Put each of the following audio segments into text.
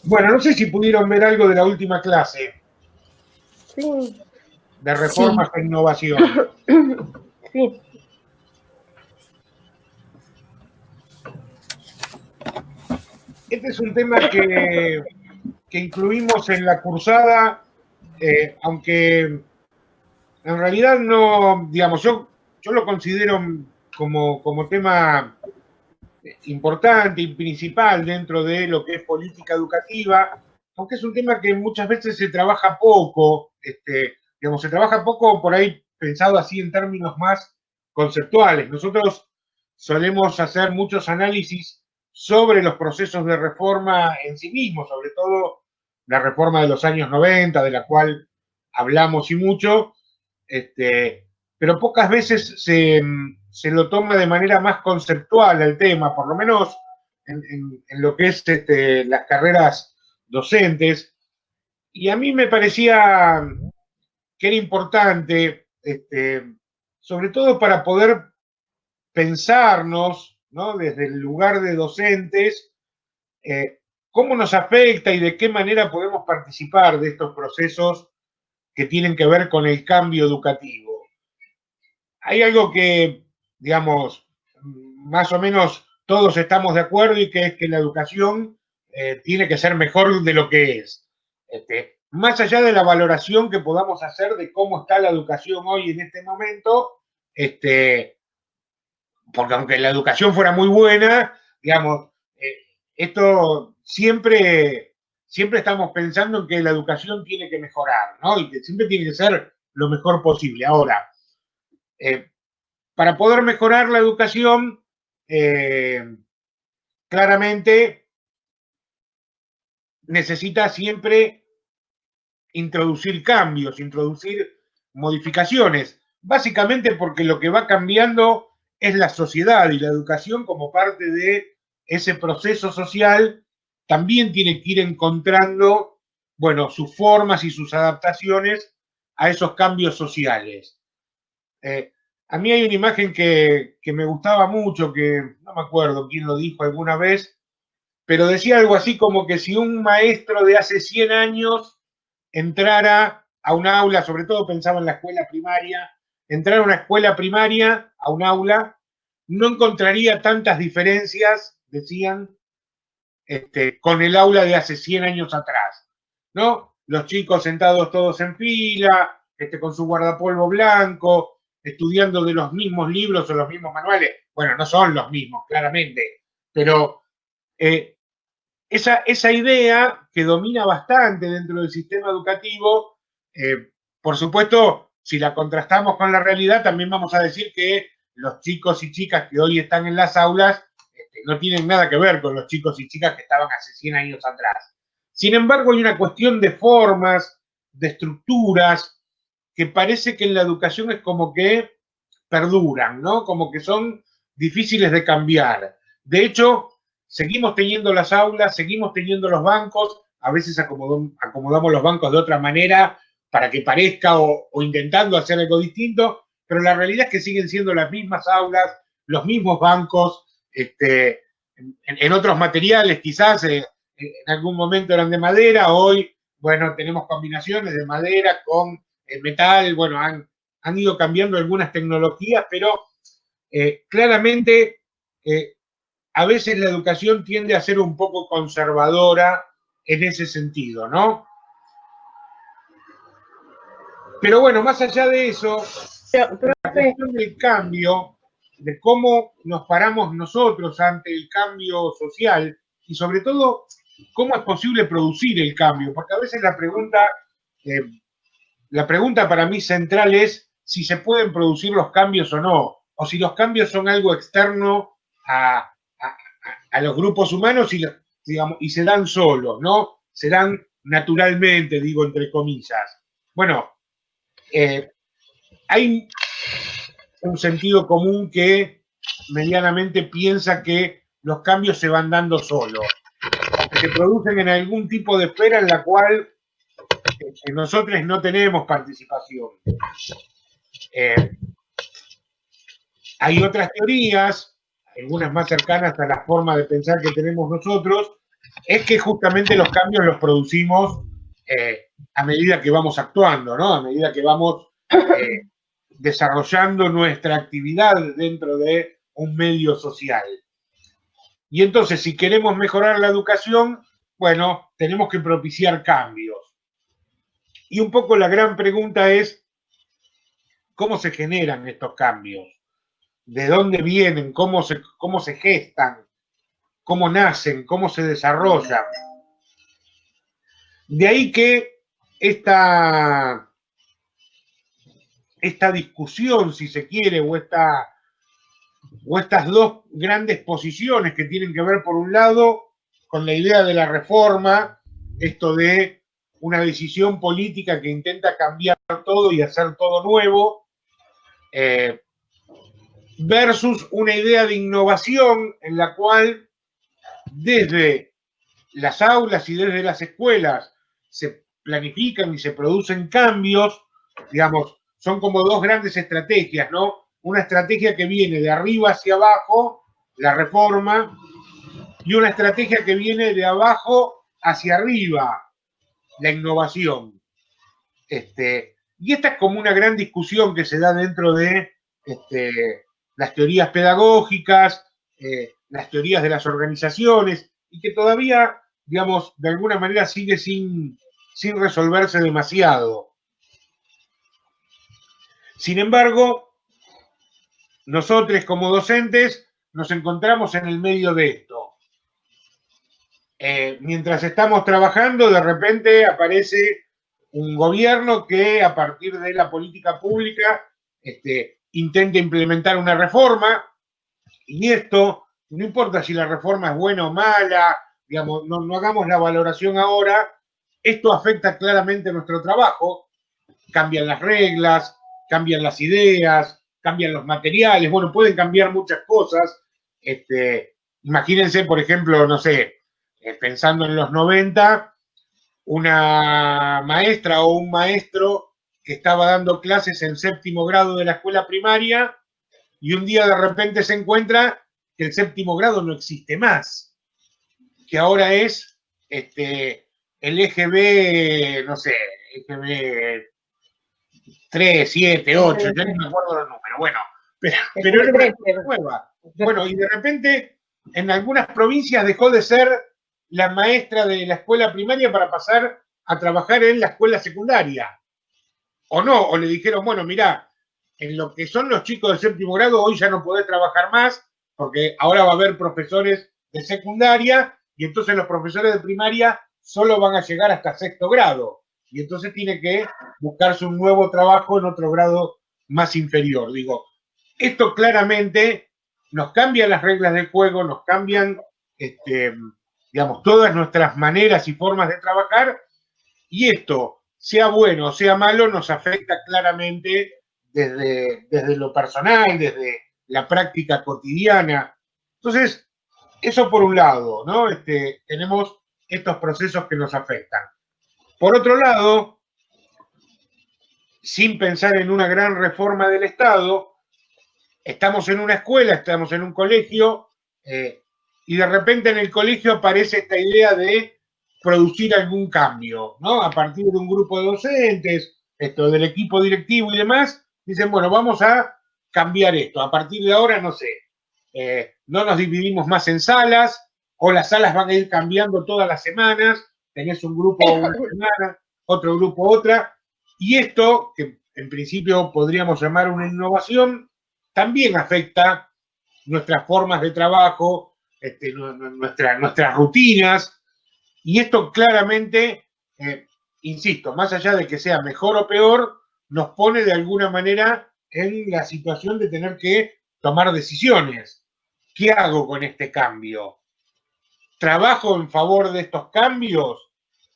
Bueno, no sé si pudieron ver algo de la última clase Sí. de reformas e innovación. Sí. Este es un tema que incluimos en la cursada, aunque en realidad no, digamos, yo lo considero como tema importante y principal dentro de lo que es política educativa, aunque es un tema que muchas veces se trabaja poco, digamos, se trabaja poco por ahí pensado así en términos más conceptuales. Nosotros solemos hacer muchos análisis sobre los procesos de reforma en sí mismos, sobre todo la reforma de los años 90, de la cual hablamos y mucho, pero pocas veces se lo toma de manera más conceptual el tema, por lo menos en lo que es las carreras docentes. Y a mí me parecía que era importante, sobre todo para poder pensarnos, ¿no? Desde el lugar de docentes, cómo nos afecta y de qué manera podemos participar de estos procesos que tienen que ver con el cambio educativo. Hay algo que, digamos, más o menos todos estamos de acuerdo y que es que la educación tiene que ser mejor de lo que es. Más allá de la valoración que podamos hacer de cómo está la educación hoy en este momento, porque aunque la educación fuera muy buena, digamos, esto siempre estamos pensando en que la educación tiene que mejorar, ¿no? Y que siempre tiene que ser lo mejor posible. Ahora, para poder mejorar la educación, claramente necesita siempre introducir cambios, introducir modificaciones, básicamente porque lo que va cambiando es la sociedad y la educación como parte de ese proceso social también tiene que ir encontrando, bueno, sus formas y sus adaptaciones a esos cambios sociales. Eh, a mí hay una imagen que me gustaba mucho, que no me acuerdo quién lo dijo alguna vez, pero decía algo así como que si un maestro de hace 100 años entrara a un aula, sobre todo pensaba en la escuela primaria, entrar a una escuela primaria, a un aula, no encontraría tantas diferencias, decían, con el aula de hace 100 años atrás, ¿no? Los chicos sentados todos en fila, con su guardapolvo blanco, estudiando de los mismos libros o los mismos manuales. Bueno, no son los mismos, claramente, pero esa idea que domina bastante dentro del sistema educativo, por supuesto, si la contrastamos con la realidad, también vamos a decir que los chicos y chicas que hoy están en las aulas no tienen nada que ver con los chicos y chicas que estaban hace 100 años atrás. Sin embargo, hay una cuestión de formas, de estructuras, que parece que en la educación es como que perduran, ¿no? Como que son difíciles de cambiar. De hecho, seguimos teniendo las aulas, seguimos teniendo los bancos, a veces acomodamos los bancos de otra manera para que parezca o intentando hacer algo distinto, pero la realidad es que siguen siendo las mismas aulas, los mismos bancos, en otros materiales quizás, en algún momento eran de madera, hoy, bueno, tenemos combinaciones de madera con metal, bueno, han ido cambiando algunas tecnologías, pero claramente a veces la educación tiende a ser un poco conservadora en ese sentido, ¿no? Pero bueno, más allá de eso, la cuestión del cambio, de cómo nos paramos nosotros ante el cambio social y sobre todo cómo es posible producir el cambio, porque a veces eh, la pregunta para mí central es si se pueden producir los cambios o no, o si los cambios son algo externo a los grupos humanos digamos, y se dan solos, ¿no? Se dan naturalmente, digo entre comillas. Bueno, hay un sentido común que medianamente piensa que los cambios se van dando solos, que se producen en algún tipo de esfera en la cual nosotros no tenemos participación. Hay otras teorías, algunas más cercanas a la forma de pensar que tenemos nosotros, es que justamente los cambios los producimos a medida que vamos actuando, ¿no? A medida que vamos desarrollando nuestra actividad dentro de un medio social. Y entonces, si queremos mejorar la educación, bueno, tenemos que propiciar cambios. Y un poco la gran pregunta es, ¿cómo se generan estos cambios? ¿De dónde vienen? ¿Cómo se gestan? ¿Cómo nacen? ¿Cómo se desarrollan? De ahí que esta discusión, si se quiere, o estas dos grandes posiciones que tienen que ver, por un lado, con la idea de la reforma, esto de una decisión política que intenta cambiar todo y hacer todo nuevo, versus una idea de innovación en la cual desde las aulas y desde las escuelas se planifican y se producen cambios, digamos, son como dos grandes estrategias, ¿no? Una estrategia que viene de arriba hacia abajo, la reforma, y una estrategia que viene de abajo hacia arriba, la innovación. Y esta es como una gran discusión que se da dentro de las teorías pedagógicas, las teorías de las organizaciones, y que todavía, digamos, de alguna manera sigue sin resolverse demasiado. Sin embargo, nosotros como docentes nos encontramos en el medio de esto. Mientras estamos trabajando, de repente aparece un gobierno que a partir de la política pública intenta implementar una reforma, y esto, no importa si la reforma es buena o mala, digamos, no hagamos la valoración ahora, esto afecta claramente nuestro trabajo, cambian las reglas, cambian las ideas, cambian los materiales, bueno, pueden cambiar muchas cosas. Imagínense, por ejemplo, no sé, pensando en los 90, una maestra o un maestro que estaba dando clases en séptimo grado de la escuela primaria y un día de repente se encuentra que el séptimo grado no existe más, que ahora es el EGB, no sé, EGB 3, 7, 8, ya no me acuerdo los números, bueno, pero era una cosa nueva. Bueno, y de repente en algunas provincias dejó de ser la maestra de la escuela primaria para pasar a trabajar en la escuela secundaria. O no, o le dijeron, bueno, mirá, en lo que son los chicos de séptimo grado, hoy ya no podés trabajar más, porque ahora va a haber profesores de secundaria, y entonces los profesores de primaria solo van a llegar hasta sexto grado. Y entonces tiene que buscarse un nuevo trabajo en otro grado más inferior. Digo, esto claramente nos cambia las reglas del juego, nos cambian, digamos, todas nuestras maneras y formas de trabajar, y esto, sea bueno o sea malo, nos afecta claramente desde lo personal, desde la práctica cotidiana. Entonces, eso por un lado, ¿no? Tenemos estos procesos que nos afectan. Por otro lado, sin pensar en una gran reforma del Estado, estamos en una escuela, estamos en un colegio, y de repente en el colegio aparece esta idea de producir algún cambio, ¿no? A partir de un grupo de docentes, del equipo directivo y demás, dicen, bueno, vamos a cambiar esto. A partir de ahora, no sé, no nos dividimos más en salas, o las salas van a ir cambiando todas las semanas, tenés un grupo una semana, otro grupo otra, y esto, que en principio podríamos llamar una innovación, también afecta nuestras formas de trabajo, nuestras rutinas, y esto claramente, insisto, más allá de que sea mejor o peor, nos pone de alguna manera en la situación de tener que tomar decisiones. ¿Qué hago con este cambio? ¿Trabajo en favor de estos cambios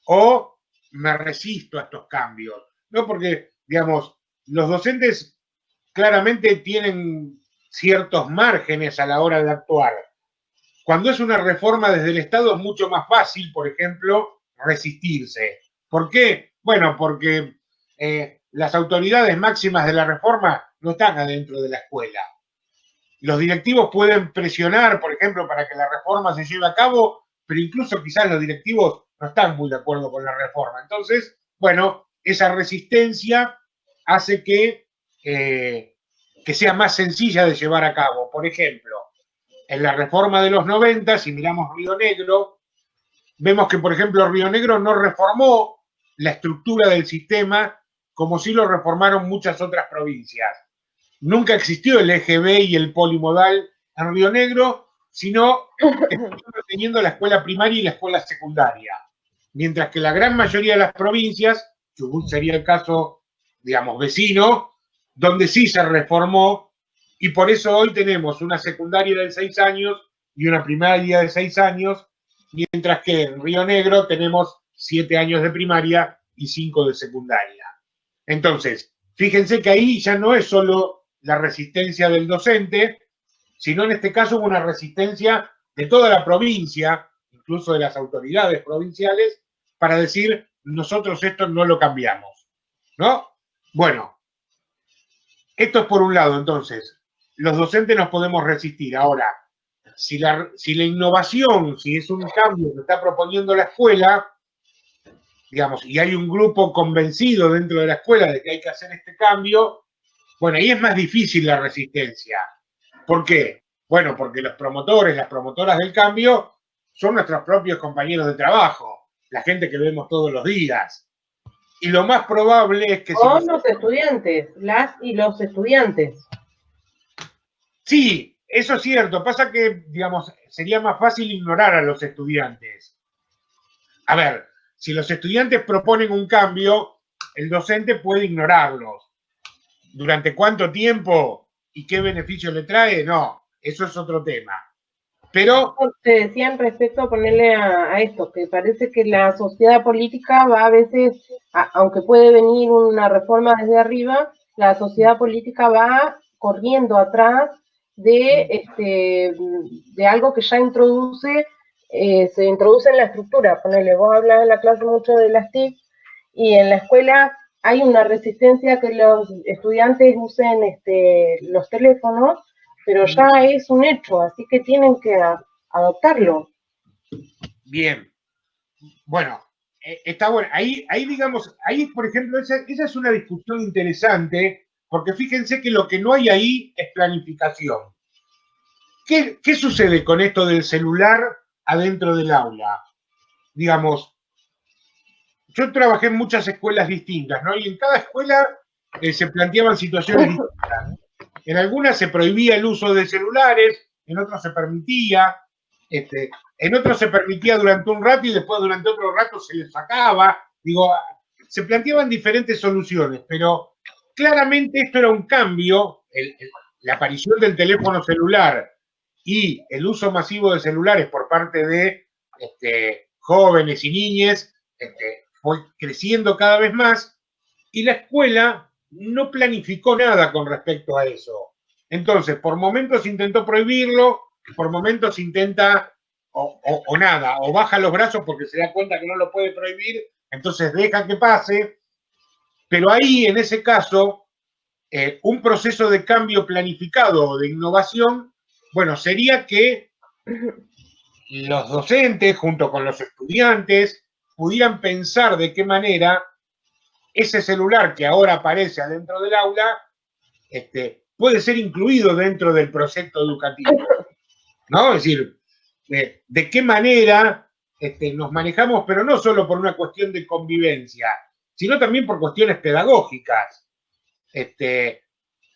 o me resisto a estos cambios? ¿No? Porque, digamos, los docentes claramente tienen ciertos márgenes a la hora de actuar. Cuando es una reforma desde el Estado es mucho más fácil, por ejemplo, resistirse. ¿Por qué? Bueno, porque las autoridades máximas de la reforma no están adentro de la escuela. Los directivos pueden presionar, por ejemplo, para que la reforma se lleve a cabo, pero incluso quizás los directivos no están muy de acuerdo con la reforma. Entonces, bueno, esa resistencia hace que sea más sencilla de llevar a cabo. Por ejemplo, en la reforma de los 90, si miramos Río Negro, vemos que, por ejemplo, Río Negro no reformó la estructura del sistema como sí lo reformaron muchas otras provincias. Nunca existió el eje B y el polimodal en Río Negro, sino que teniendo la escuela primaria y la escuela secundaria. Mientras que la gran mayoría de las provincias, Chubut sería el caso, digamos, vecino, donde sí se reformó, y por eso hoy tenemos una secundaria de 6 años y una primaria de 6 años, mientras que en Río Negro tenemos 7 años de primaria y 5 de secundaria. Entonces, fíjense que ahí ya no es solo la resistencia del docente, sino en este caso hubo una resistencia de toda la provincia, incluso de las autoridades provinciales, para decir, nosotros esto no lo cambiamos, ¿no? Bueno, esto es por un lado, entonces, los docentes nos podemos resistir. Ahora, si la innovación, si es un cambio que está proponiendo la escuela, digamos, y hay un grupo convencido dentro de la escuela de que hay que hacer este cambio, bueno, ahí es más difícil la resistencia. ¿Por qué? Bueno, porque los promotores, las promotoras del cambio son nuestros propios compañeros de trabajo, la gente que vemos todos los días. Y lo más probable es que... O los estudiantes, las y los estudiantes. Sí, eso es cierto. Pasa que, digamos, sería más fácil ignorar a los estudiantes. A ver, si los estudiantes proponen un cambio, el docente puede ignorarlos. ¿Durante cuánto tiempo y qué beneficio le trae? No, eso es otro tema. Pero... Te decían respecto a ponerle a esto, que parece que la sociedad política va a veces, aunque puede venir una reforma desde arriba, la sociedad política va corriendo atrás de algo que ya introduce, se introduce en la estructura. Ponele, vos hablas en la clase mucho de las TIC y en la escuela hay una resistencia que los estudiantes usen los teléfonos, pero ya es un hecho, así que tienen que adoptarlo. Bien. Bueno, está bueno. Ahí, digamos, ahí, por ejemplo, esa es una discusión interesante, porque fíjense que lo que no hay ahí es planificación. ¿Qué sucede con esto del celular adentro del aula? Digamos, yo trabajé en muchas escuelas distintas, ¿no? Y en cada escuela se planteaban situaciones distintas. En algunas se prohibía el uso de celulares, en otras se permitía, en otros se permitía durante un rato y después durante otro rato se les sacaba. Digo, se planteaban diferentes soluciones, pero claramente esto era un cambio, la aparición del teléfono celular y el uso masivo de celulares por parte de jóvenes y niñas fue creciendo cada vez más y la escuela no planificó nada con respecto a eso. Entonces, por momentos intentó prohibirlo, por momentos intenta o nada, o baja los brazos porque se da cuenta que no lo puede prohibir, entonces deja que pase, pero ahí, en ese caso, un proceso de cambio planificado o de innovación, bueno, sería que los docentes, junto con los estudiantes, pudieran pensar de qué manera ese celular que ahora aparece adentro del aula puede ser incluido dentro del proyecto educativo, ¿no? Es decir, de qué manera nos manejamos, pero no solo por una cuestión de convivencia, sino también por cuestiones pedagógicas.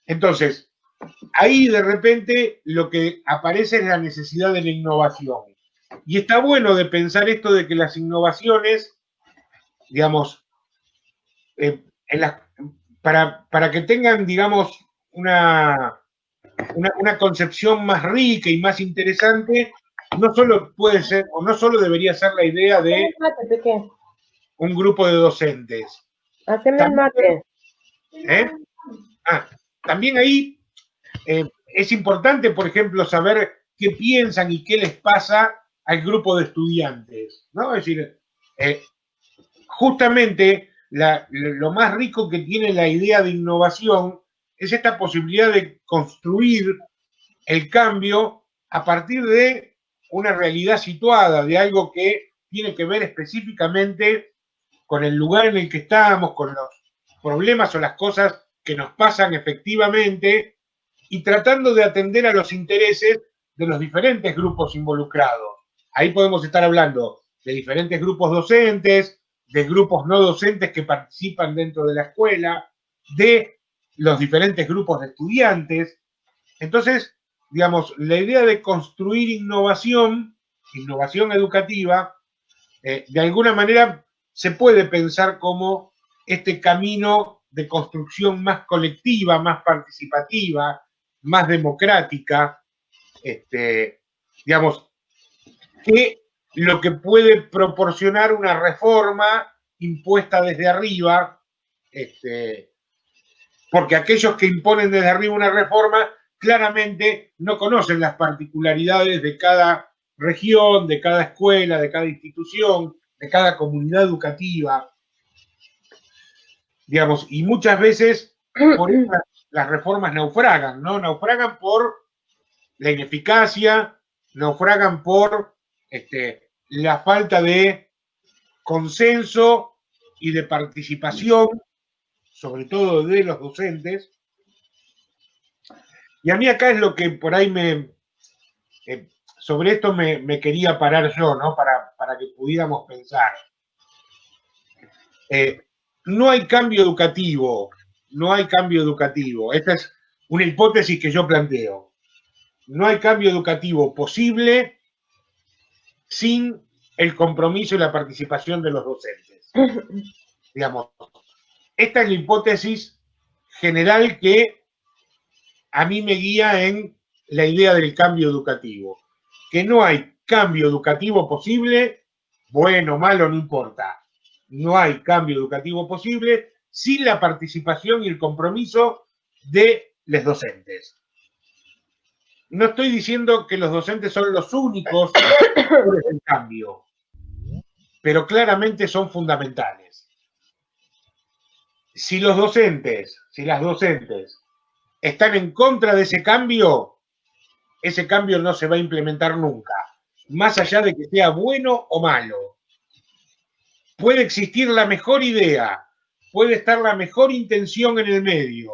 Entonces, ahí de repente lo que aparece es la necesidad de la innovación. Y está bueno de pensar esto de que las innovaciones, digamos, para que tengan, digamos, una concepción más rica y más interesante, no solo puede ser, o no solo debería ser la idea de un grupo de docentes. Haceme el mate. También ahí es importante, por ejemplo, saber qué piensan y qué les pasa al grupo de estudiantes, ¿no? Es decir, justamente lo más rico que tiene la idea de innovación es esta posibilidad de construir el cambio a partir de una realidad situada, de algo que tiene que ver específicamente con el lugar en el que estamos, con los problemas o las cosas que nos pasan efectivamente, y tratando de atender a los intereses de los diferentes grupos involucrados. Ahí podemos estar hablando de diferentes grupos docentes, de grupos no docentes que participan dentro de la escuela, de los diferentes grupos de estudiantes. Entonces, digamos, la idea de construir innovación educativa, de alguna manera se puede pensar como este camino de construcción más colectiva, más participativa, más democrática, digamos, que lo que puede proporcionar una reforma impuesta desde arriba, porque aquellos que imponen desde arriba una reforma claramente no conocen las particularidades de cada región, de cada escuela, de cada institución, de cada comunidad educativa, digamos, y muchas veces por eso las reformas naufragan, ¿no? Naufragan por la ineficacia, naufragan por la falta de consenso y de participación, sobre todo de los docentes. Y a mí acá es lo que por ahí sobre esto me quería parar yo, ¿no? Para que pudiéramos pensar. No hay cambio educativo, no hay cambio educativo. Esta es una hipótesis que yo planteo. No hay cambio educativo posible sin el compromiso y la participación de los docentes. Digamos, esta es la hipótesis general que a mí me guía en la idea del cambio educativo. Que no hay cambio educativo posible, bueno, malo, no importa. No hay cambio educativo posible sin la participación y el compromiso de los docentes. No estoy diciendo que los docentes son los únicos actores del cambio, pero claramente son fundamentales. Si los docentes, si las docentes están en contra de ese cambio no se va a implementar nunca, más allá de que sea bueno o malo. Puede existir la mejor idea, puede estar la mejor intención en el medio,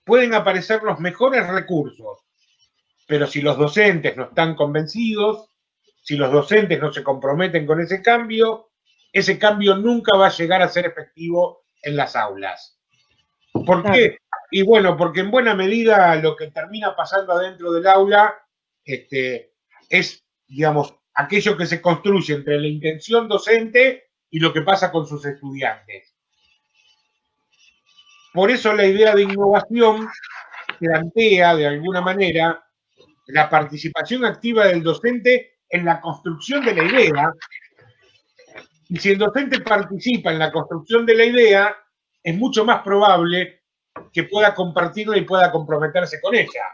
pueden aparecer los mejores recursos, pero si los docentes no están convencidos, si los docentes no se comprometen con ese cambio nunca va a llegar a ser efectivo en las aulas. ¿Por qué? Y bueno, porque en buena medida lo que termina pasando adentro del aula es, digamos, aquello que se construye entre la intención docente y lo que pasa con sus estudiantes. Por eso la idea de innovación plantea, de alguna manera, la participación activa del docente en la construcción de la idea. Y si el docente participa en la construcción de la idea, es mucho más probable que pueda compartirla y pueda comprometerse con ella.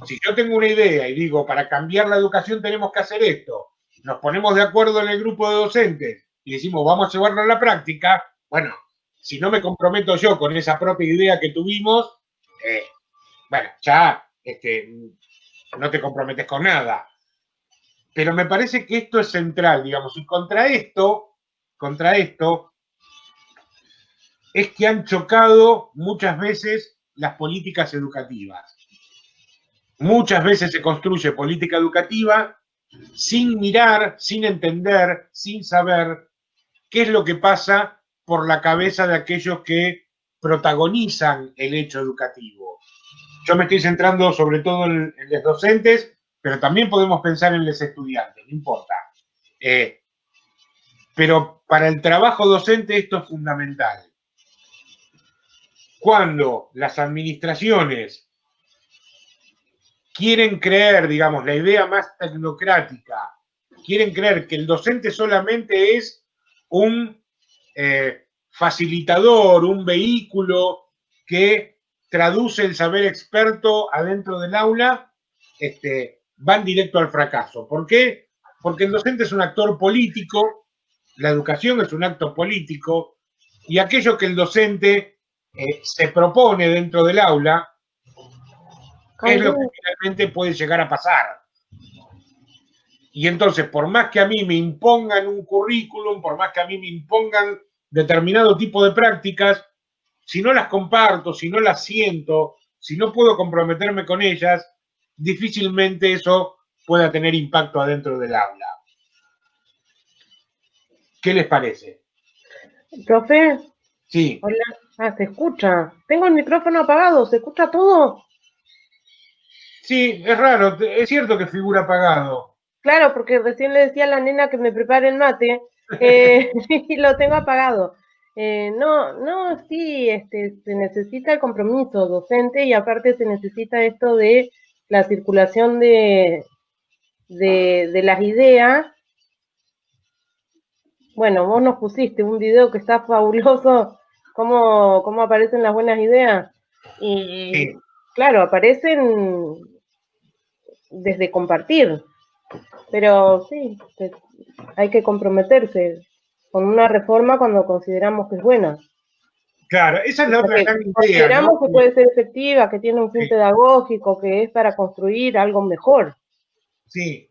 Si yo tengo una idea y digo, para cambiar la educación tenemos que hacer esto, nos ponemos de acuerdo en el grupo de docentes y decimos, vamos a llevarlo a la práctica, bueno, si no me comprometo yo con esa propia idea que tuvimos, bueno, ya no te comprometes con nada. Pero me parece que esto es central, digamos, y contra esto, es que han chocado muchas veces las políticas educativas. Muchas veces se construye política educativa sin mirar, sin entender, sin saber qué es lo que pasa por la cabeza de aquellos que protagonizan el hecho educativo. Yo me estoy centrando sobre todo en los docentes, pero también podemos pensar en los estudiantes, no importa. Pero para el trabajo docente esto es fundamental. Cuando las administraciones quieren creer, digamos, la idea más tecnocrática, quieren creer que el docente solamente es un facilitador, un vehículo que traduce el saber experto adentro del aula, van directo al fracaso. ¿Por qué? Porque el docente es un actor político, la educación es un acto político, y aquello que el docente se propone dentro del aula es lo que finalmente puede llegar a pasar. Y entonces, por más que a mí me impongan un currículum, por más que a mí me impongan determinado tipo de prácticas, si no las comparto, si no las siento, si no puedo comprometerme con ellas, difícilmente eso pueda tener impacto adentro del aula. ¿Qué les parece? Profe, Sí, hola. Ah, se escucha. Tengo el micrófono apagado, ¿se escucha todo? sí, es raro, es cierto que figura apagado. Claro, porque recién le decía a la nena que me prepare el mate y lo tengo apagado. No, no, sí, se necesita el compromiso docente y aparte se necesita esto de la circulación de las ideas. Bueno, vos nos pusiste un video que está fabuloso, cómo aparecen las buenas ideas. Y Sí, claro, aparecen desde compartir, pero sí, hay que comprometerse con una reforma cuando consideramos que es buena. claro, esa es O la sea, otra que gran idea, ¿no? consideramos que puede ser efectiva, que tiene un fin Sí, pedagógico, que es para construir algo mejor. sí,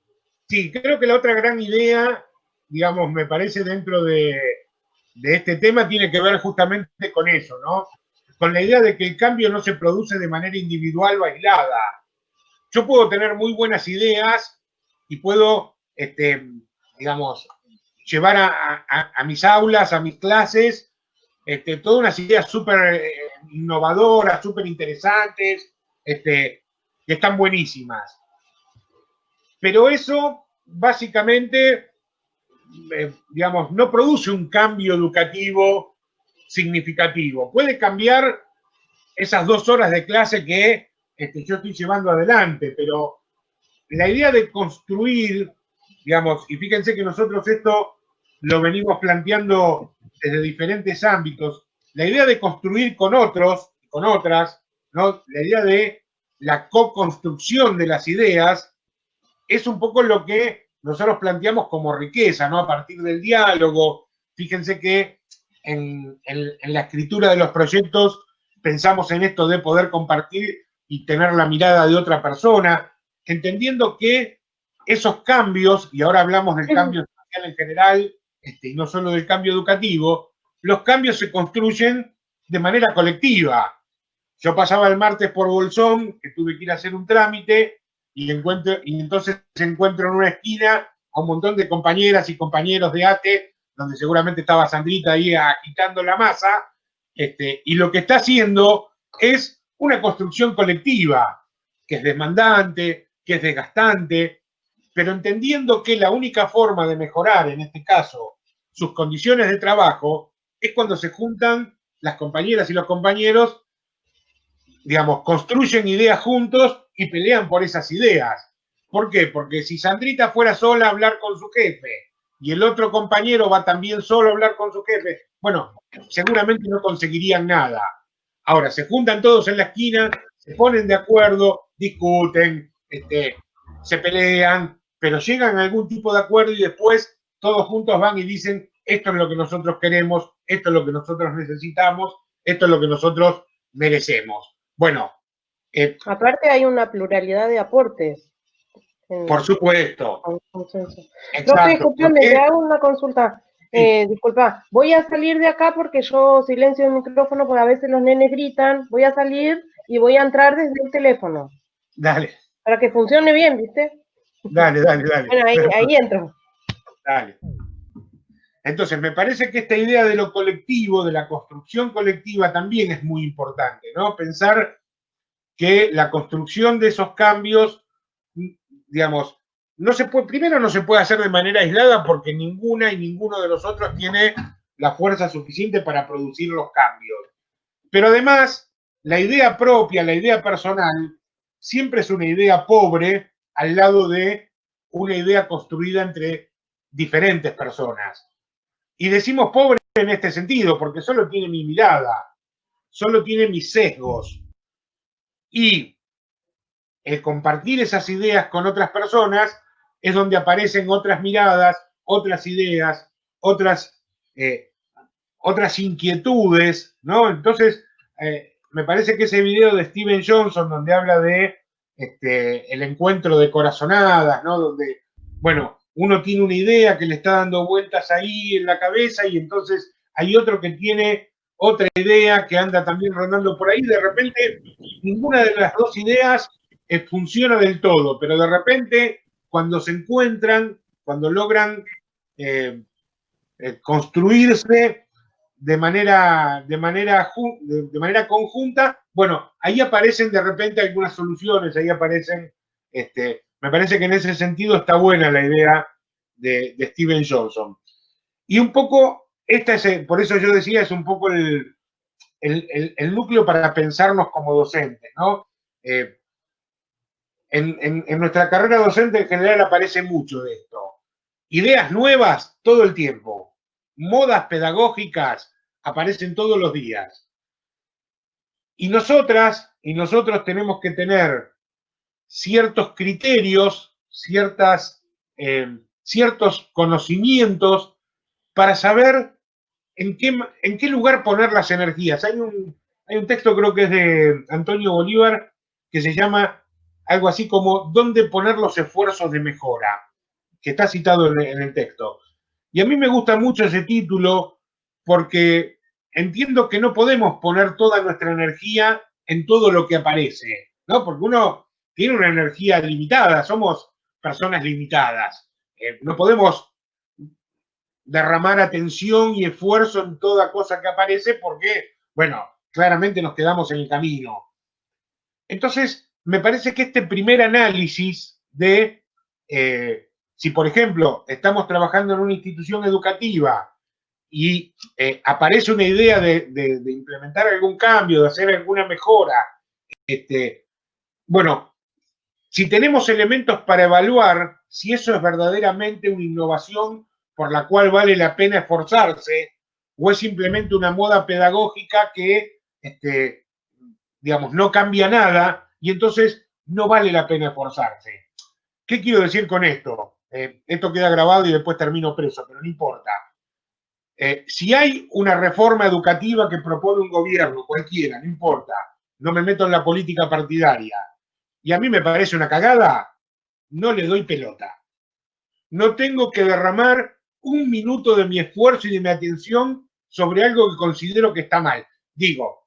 sí, creo que la otra gran idea, digamos, me parece dentro de este tema tiene que ver justamente con eso, ¿no? Con la idea de que el cambio no se produce de manera individual o aislada. Yo puedo tener muy buenas ideas y puedo, digamos, llevar a mis aulas, a mis clases, todas unas ideas súper innovadoras, súper interesantes, que están buenísimas. Pero eso básicamente, digamos, no produce un cambio educativo significativo. Puede cambiar esas 2 horas de clase que yo estoy llevando adelante, pero la idea de construir, digamos, y fíjense que nosotros esto lo venimos planteando desde diferentes ámbitos, la idea de construir con otros, con otras, ¿no? La idea de la co-construcción de las ideas es un poco lo que nosotros planteamos como riqueza, ¿no? A partir del diálogo. Fíjense que en la escritura de los proyectos pensamos en esto de poder compartir y tener la mirada de otra persona, entendiendo que esos cambios, y ahora hablamos del cambio social en general, y no solo del cambio educativo, los cambios se construyen de manera colectiva. Yo pasaba el martes por Bolsón, que tuve que ir a hacer un trámite, y entonces encuentro en una esquina a un montón de compañeras y compañeros de ATE, donde seguramente estaba Sandrita ahí agitando la masa, y lo que está haciendo es una construcción colectiva, que es demandante, que es desgastante, pero entendiendo que la única forma de mejorar, en este caso, sus condiciones de trabajo, es cuando se juntan las compañeras y los compañeros, digamos, construyen ideas juntos y pelean por esas ideas. ¿Por qué? Porque si Sandrita fuera sola a hablar con su jefe y el otro compañero va también solo a hablar con su jefe, bueno, seguramente no conseguirían nada. Ahora, se juntan todos en la esquina, se ponen de acuerdo, discuten, se pelean, pero llegan a algún tipo de acuerdo y después todos juntos van y dicen, esto es lo que nosotros queremos, esto es lo que nosotros necesitamos, esto es lo que nosotros merecemos. Bueno, Aparte hay una pluralidad de aportes por en supuesto, consenso. Profe, exacto, escúchame, te porque hago una consulta. sí, Disculpa, voy a salir de acá porque yo silencio el micrófono porque a veces los nenes gritan. Voy a salir y voy a entrar desde el teléfono dale, para que funcione bien, ¿viste? dale, dale, dale, Bueno, ahí entro. dale. Entonces, me parece que esta idea de lo colectivo, de la construcción colectiva, también es muy importante, ¿no? Pensar que la construcción de esos cambios, digamos, no se puede, primero no se puede hacer de manera aislada porque ninguna y ninguno de nosotros tiene la fuerza suficiente para producir los cambios. Pero además, la idea propia, la idea personal, siempre es una idea pobre al lado de una idea construida entre diferentes personas. Y decimos pobre en este sentido, porque solo tiene mi mirada, solo tiene mis sesgos. Y el compartir esas ideas con otras personas es donde aparecen otras miradas, otras ideas, otras, eh, otras inquietudes, ¿no? Entonces, me parece que ese video de Steven Johnson, donde habla de el encuentro de corazonadas, ¿no? Donde bueno, uno tiene una idea que le está dando vueltas ahí en la cabeza y entonces hay otro que tiene otra idea que anda también rondando por ahí. De repente, ninguna de las dos ideas funciona del todo, pero de repente, cuando se encuentran, cuando logran eh, construirse de manera conjunta, bueno, ahí aparecen de repente algunas soluciones, ahí aparecen, me parece que en ese sentido está buena la idea de Steven Johnson. Y un poco, por eso yo decía, es un poco el núcleo para pensarnos como docentes, ¿no? Eh, en nuestra carrera docente en general aparece mucho de esto. Ideas nuevas todo el tiempo. Modas pedagógicas aparecen todos los días. Y nosotras y nosotros tenemos que tener ciertos criterios, ciertos conocimientos para saber en qué lugar poner las energías. Hay un texto, creo que es de Antonio Bolívar, que se llama algo así como ¿Dónde poner los esfuerzos de mejora?, que está citado en el texto. Y a mí me gusta mucho ese título porque entiendo que no podemos poner toda nuestra energía en todo lo que aparece, ¿no? Porque uno tiene una energía limitada, somos personas limitadas. No podemos derramar atención y esfuerzo en toda cosa que aparece porque, bueno, claramente nos quedamos en el camino. Entonces, me parece que este primer análisis de si, por ejemplo, estamos trabajando en una institución educativa y aparece una idea de implementar algún cambio, de hacer alguna mejora, bueno, si tenemos elementos para evaluar si eso es verdaderamente una innovación por la cual vale la pena esforzarse, o es simplemente una moda pedagógica que, digamos, no cambia nada y entonces no vale la pena esforzarse. ¿Qué quiero decir con esto? Esto queda grabado y después termino preso, pero no importa. Si hay una reforma educativa que propone un gobierno, cualquiera, no importa, no me meto en la política partidaria, y a mí me parece una cagada, no le doy pelota. No tengo que derramar un minuto de mi esfuerzo y de mi atención sobre algo que considero que está mal. Digo,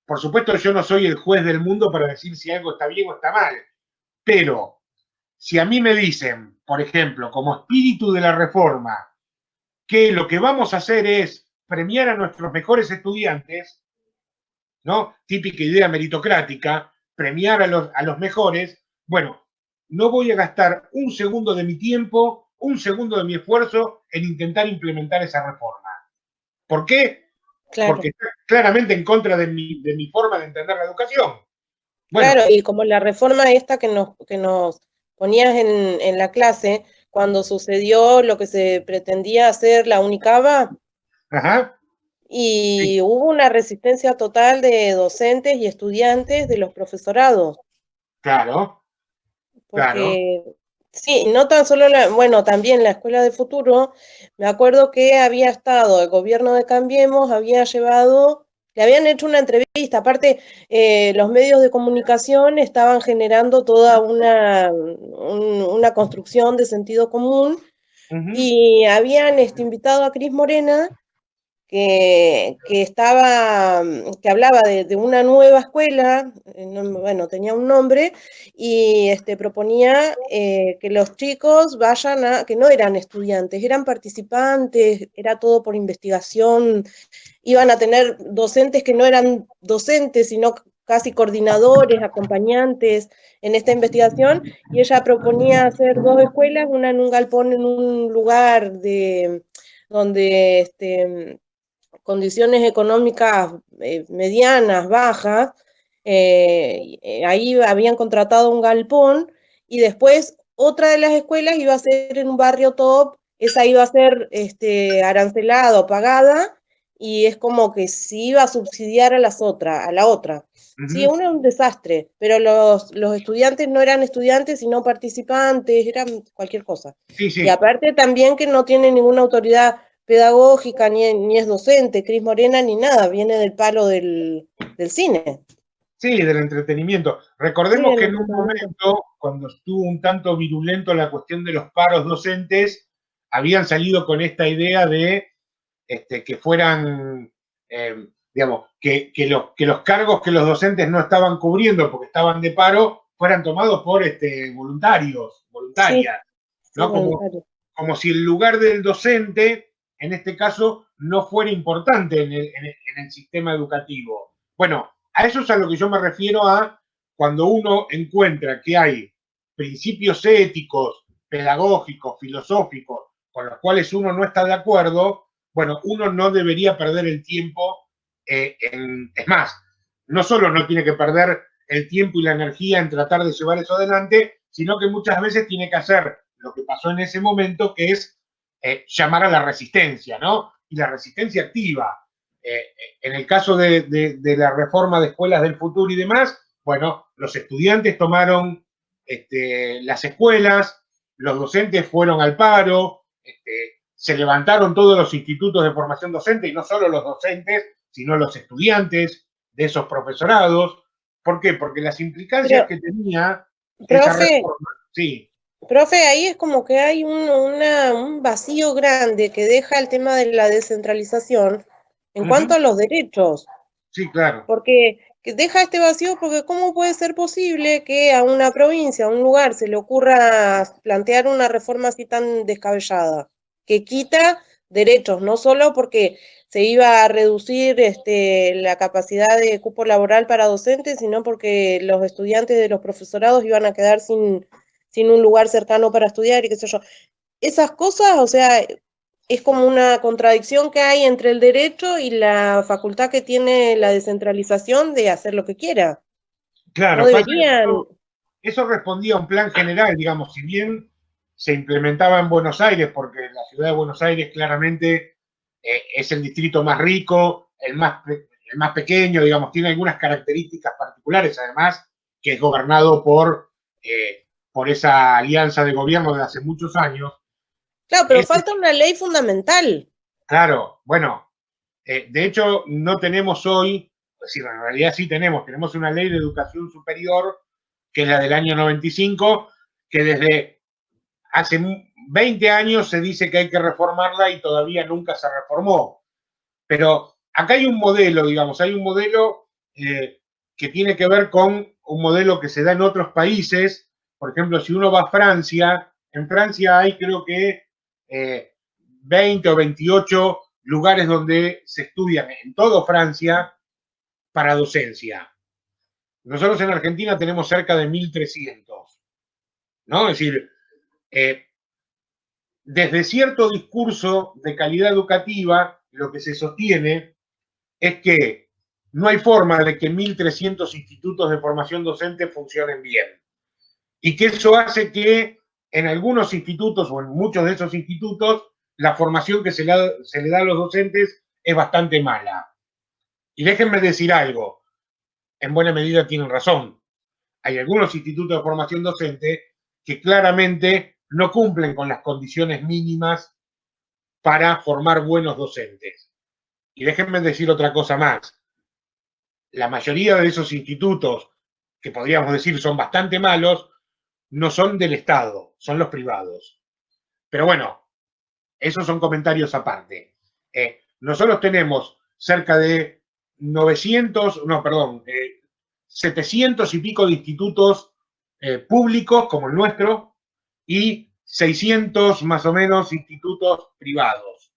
por supuesto yo no soy el juez del mundo para decir si algo está bien o está mal, pero si a mí me dicen, por ejemplo, como espíritu de la reforma, que lo que vamos a hacer es premiar a nuestros mejores estudiantes, ¿no? Típica idea meritocrática, premiar a los mejores, bueno, no voy a gastar un segundo de mi tiempo, un segundo de mi esfuerzo en intentar implementar esa reforma. ¿Por qué? Claro. Porque está claramente en contra de mi forma de entender la educación. Bueno, claro, y como la reforma esta que nos ponías en la clase, cuando sucedió lo que se pretendía hacer la UNICABA, ajá, y sí, hubo una resistencia total de docentes y estudiantes de los profesorados. Claro, porque, claro. Sí, no tan solo, bueno, también la Escuela de Futuro, me acuerdo que había estado, el gobierno de Cambiemos había llevado, le habían hecho una entrevista, aparte los medios de comunicación estaban generando toda una construcción de sentido común, y habían invitado a Cris Morena, que hablaba de una nueva escuela, bueno, tenía un nombre, y proponía que los chicos vayan que no eran estudiantes, eran participantes, era todo por investigación, iban a tener docentes que no eran docentes, sino casi coordinadores, acompañantes en esta investigación, y ella proponía hacer 2 escuelas, una en un galpón en un lugar donde condiciones económicas medianas, bajas, ahí habían contratado un galpón, y después otra de las escuelas iba a ser en un barrio top, esa iba a ser arancelada o pagada, y es como que se iba a subsidiar a la otra. Sí, uno era un desastre, pero los estudiantes no eran estudiantes, sino participantes, eran cualquier cosa. Sí, sí. Y aparte también que no tiene ninguna autoridad pedagógica, ni es docente, Cris Morena, ni nada, viene del palo del cine. Sí, del entretenimiento. Sí, Recordemos el que en un entretenimiento. momento, cuando estuvo un tanto virulento la cuestión de los paros docentes, habían salido con esta idea de que fueran, digamos, que los cargos que los docentes no estaban cubriendo porque estaban de paro fueran tomados por voluntarios, Sí, voluntarias, sí, ¿no? voluntario. Como si el lugar del docente, en este caso, no fuera importante en el sistema educativo. Bueno, a eso es a lo que yo me refiero a cuando uno encuentra que hay principios éticos, pedagógicos, filosóficos, con los cuales uno no está de acuerdo, bueno, uno no debería perder el tiempo es más, no solo no tiene que perder el tiempo y la energía en tratar de llevar eso adelante, sino que muchas veces tiene que hacer lo que pasó en ese momento, que es llamar a la resistencia, ¿no? Y la resistencia activa. En el caso de la reforma de escuelas del futuro y demás, bueno, los estudiantes tomaron las escuelas, los docentes fueron al paro, se levantaron todos los institutos de formación docente y no solo los docentes, sino los estudiantes de esos profesorados. ¿Por qué? Porque las implicancias Pero, que tenía esa profe, reforma, sí. profe, ahí es como que hay un vacío grande que deja el tema de la descentralización en Uh -huh, cuanto a los derechos. sí, claro. Porque que deja este vacío porque ¿cómo puede ser posible que a una provincia, a un lugar, se le ocurra plantear una reforma así tan descabellada? Que quita derechos, no solo porque se iba a reducir la capacidad de cupo laboral para docentes, sino porque los estudiantes de los profesorados iban a quedar sin un lugar cercano para estudiar y qué sé yo. Esas cosas, o sea, es como una contradicción que hay entre el derecho y la facultad que tiene la descentralización de hacer lo que quiera. No Claro, pasa que deberían, eso respondía a un plan general, digamos, si bien se implementaba en Buenos Aires, porque la ciudad de Buenos Aires claramente es el distrito más rico, el más pequeño, digamos, tiene algunas características particulares, además, que es gobernado por esa alianza de gobierno de hace muchos años. claro, pero Ese, falta una ley fundamental. claro, bueno, de hecho, no tenemos hoy, pues sí, en realidad sí tenemos una ley de educación superior, que es la del año 95, que desde hace 20 años se dice que hay que reformarla y todavía nunca se reformó. Pero acá hay un modelo, digamos, hay un modelo que tiene que ver con un modelo que se da en otros países. Por ejemplo, si uno va a Francia, en Francia hay creo que 20 o 28 lugares donde se estudian en todo Francia para docencia. Nosotros en Argentina tenemos cerca de 1.300, ¿no? Es decir, eh, desde cierto discurso de calidad educativa, lo que se sostiene es que no hay forma de que 1.300 institutos de formación docente funcionen bien. Y que eso hace que en algunos institutos o en muchos de esos institutos la formación que se le da a los docentes es bastante mala. Y déjenme decir algo, en buena medida tienen razón. Hay algunos institutos de formación docente que claramente no cumplen con las condiciones mínimas para formar buenos docentes. Y déjenme decir otra cosa más. La mayoría de esos institutos, que podríamos decir son bastante malos, no son del Estado, son los privados. Pero bueno, esos son comentarios aparte. Nosotros tenemos cerca de 900, no, perdón, 700 y pico de institutos públicos como el nuestro y 600 más o menos institutos privados.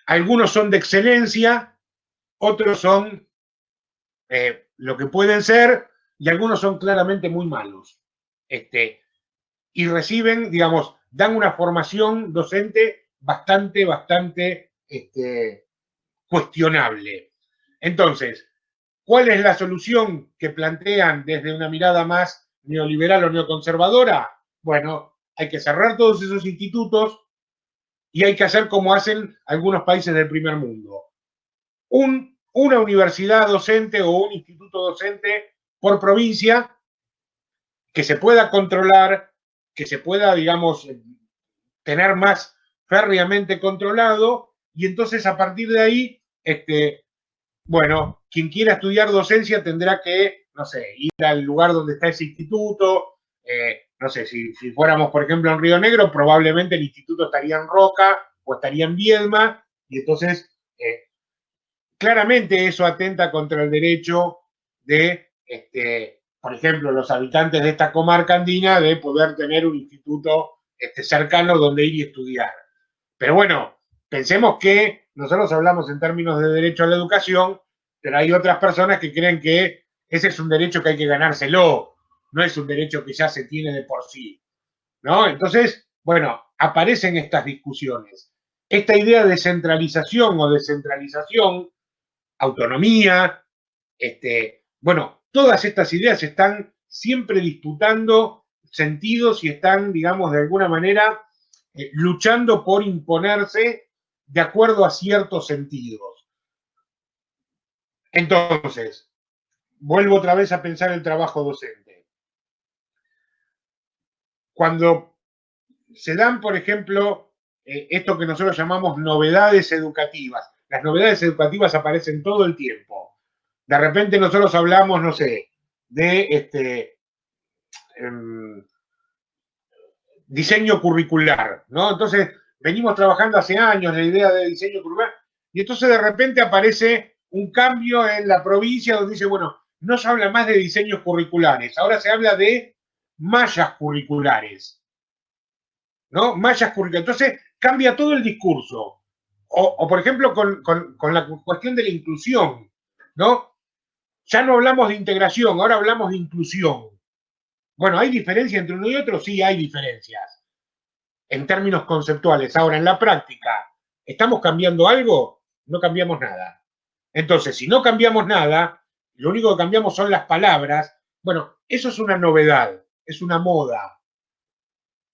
Algunos son de excelencia, otros son lo que pueden ser y algunos son claramente muy malos. Y reciben, digamos, dan una formación docente bastante cuestionable. Entonces, ¿cuál es la solución que plantean desde una mirada más neoliberal o neoconservadora? Bueno, hay que cerrar todos esos institutos y hay que hacer como hacen algunos países del primer mundo. Una universidad docente o un instituto docente por provincia que se pueda controlar, que se pueda, digamos, tener más férreamente controlado y entonces a partir de ahí bueno, quien quiera estudiar docencia tendrá que, no sé, ir al lugar donde está ese instituto. No sé, si fuéramos, por ejemplo, en Río Negro, probablemente el instituto estaría en Roca o estaría en Viedma, y entonces, claramente eso atenta contra el derecho de, por ejemplo, los habitantes de esta comarca andina de poder tener un instituto cercano donde ir y estudiar. Pero bueno, pensemos que nosotros hablamos en términos de derecho a la educación, pero hay otras personas que creen que ese es un derecho que hay que ganárselo, no es un derecho que ya se tiene de por sí, ¿no? Entonces, bueno, aparecen estas discusiones. Esta idea de centralización o descentralización, autonomía, bueno, todas estas ideas están siempre disputando sentidos y están, digamos, de alguna manera luchando por imponerse de acuerdo a ciertos sentidos. Entonces, vuelvo otra vez a pensar el trabajo docente. Cuando se dan, por ejemplo, esto que nosotros llamamos novedades educativas, las novedades educativas aparecen todo el tiempo. De repente nosotros hablamos, no sé, de diseño curricular, ¿no? Entonces, venimos trabajando hace años la idea de diseño curricular, y entonces de repente aparece un cambio en la provincia donde dice, bueno, no se habla más de diseños curriculares, ahora se habla de mallas curriculares, ¿no? Mallas curriculares. Entonces, cambia todo el discurso. O por ejemplo, con la cuestión de la inclusión, ¿no? Ya no hablamos de integración, ahora hablamos de inclusión. Bueno, ¿hay diferencia entre uno y otro? Sí, hay diferencias en términos conceptuales. Ahora, en la práctica, ¿estamos cambiando algo? No cambiamos nada. Entonces, si no cambiamos nada, lo único que cambiamos son las palabras. Bueno, eso es una novedad, es una moda.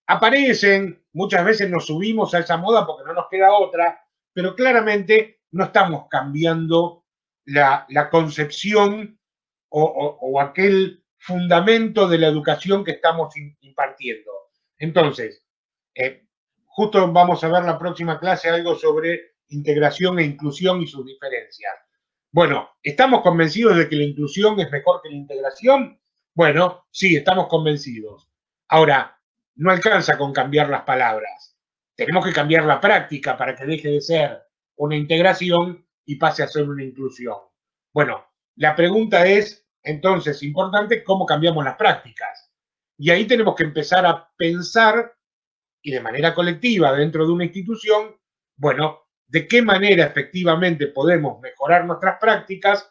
Aparecen, muchas veces nos subimos a esa moda porque no nos queda otra, pero claramente no estamos cambiando la concepción o aquel fundamento de la educación que estamos impartiendo. Entonces, justo vamos a ver la próxima clase algo sobre integración e inclusión y sus diferencias. Bueno, ¿estamos convencidos de que la inclusión es mejor que la integración? Bueno, sí, estamos convencidos. Ahora, no alcanza con cambiar las palabras. Tenemos que cambiar la práctica para que deje de ser una integración y pase a ser una inclusión. Bueno, la pregunta es, entonces, importante, ¿cómo cambiamos las prácticas? Y ahí tenemos que empezar a pensar, y de manera colectiva dentro de una institución, bueno, de qué manera efectivamente podemos mejorar nuestras prácticas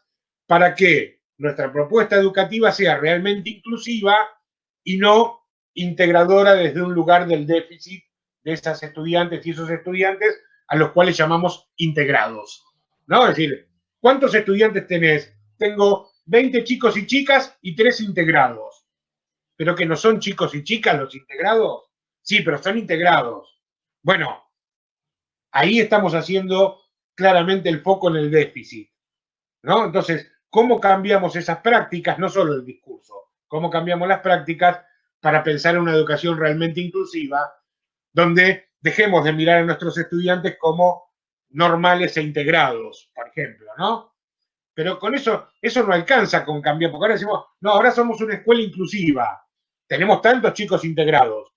para que nuestra propuesta educativa sea realmente inclusiva y no integradora desde un lugar del déficit de esas estudiantes y esos estudiantes a los cuales llamamos integrados, ¿no? Es decir, ¿cuántos estudiantes tenés? Tengo 20 chicos y chicas y 3 integrados. ¿Pero que no son chicos y chicas los integrados? Sí, pero son integrados. Bueno, ahí estamos haciendo claramente el foco en el déficit, ¿no? Entonces, ¿cómo cambiamos esas prácticas? No solo el discurso, ¿cómo cambiamos las prácticas para pensar en una educación realmente inclusiva, donde dejemos de mirar a nuestros estudiantes como normales e integrados, por ejemplo, ¿no? Pero con eso no alcanza con cambiar, porque ahora decimos, no, ahora somos una escuela inclusiva, tenemos tantos chicos integrados.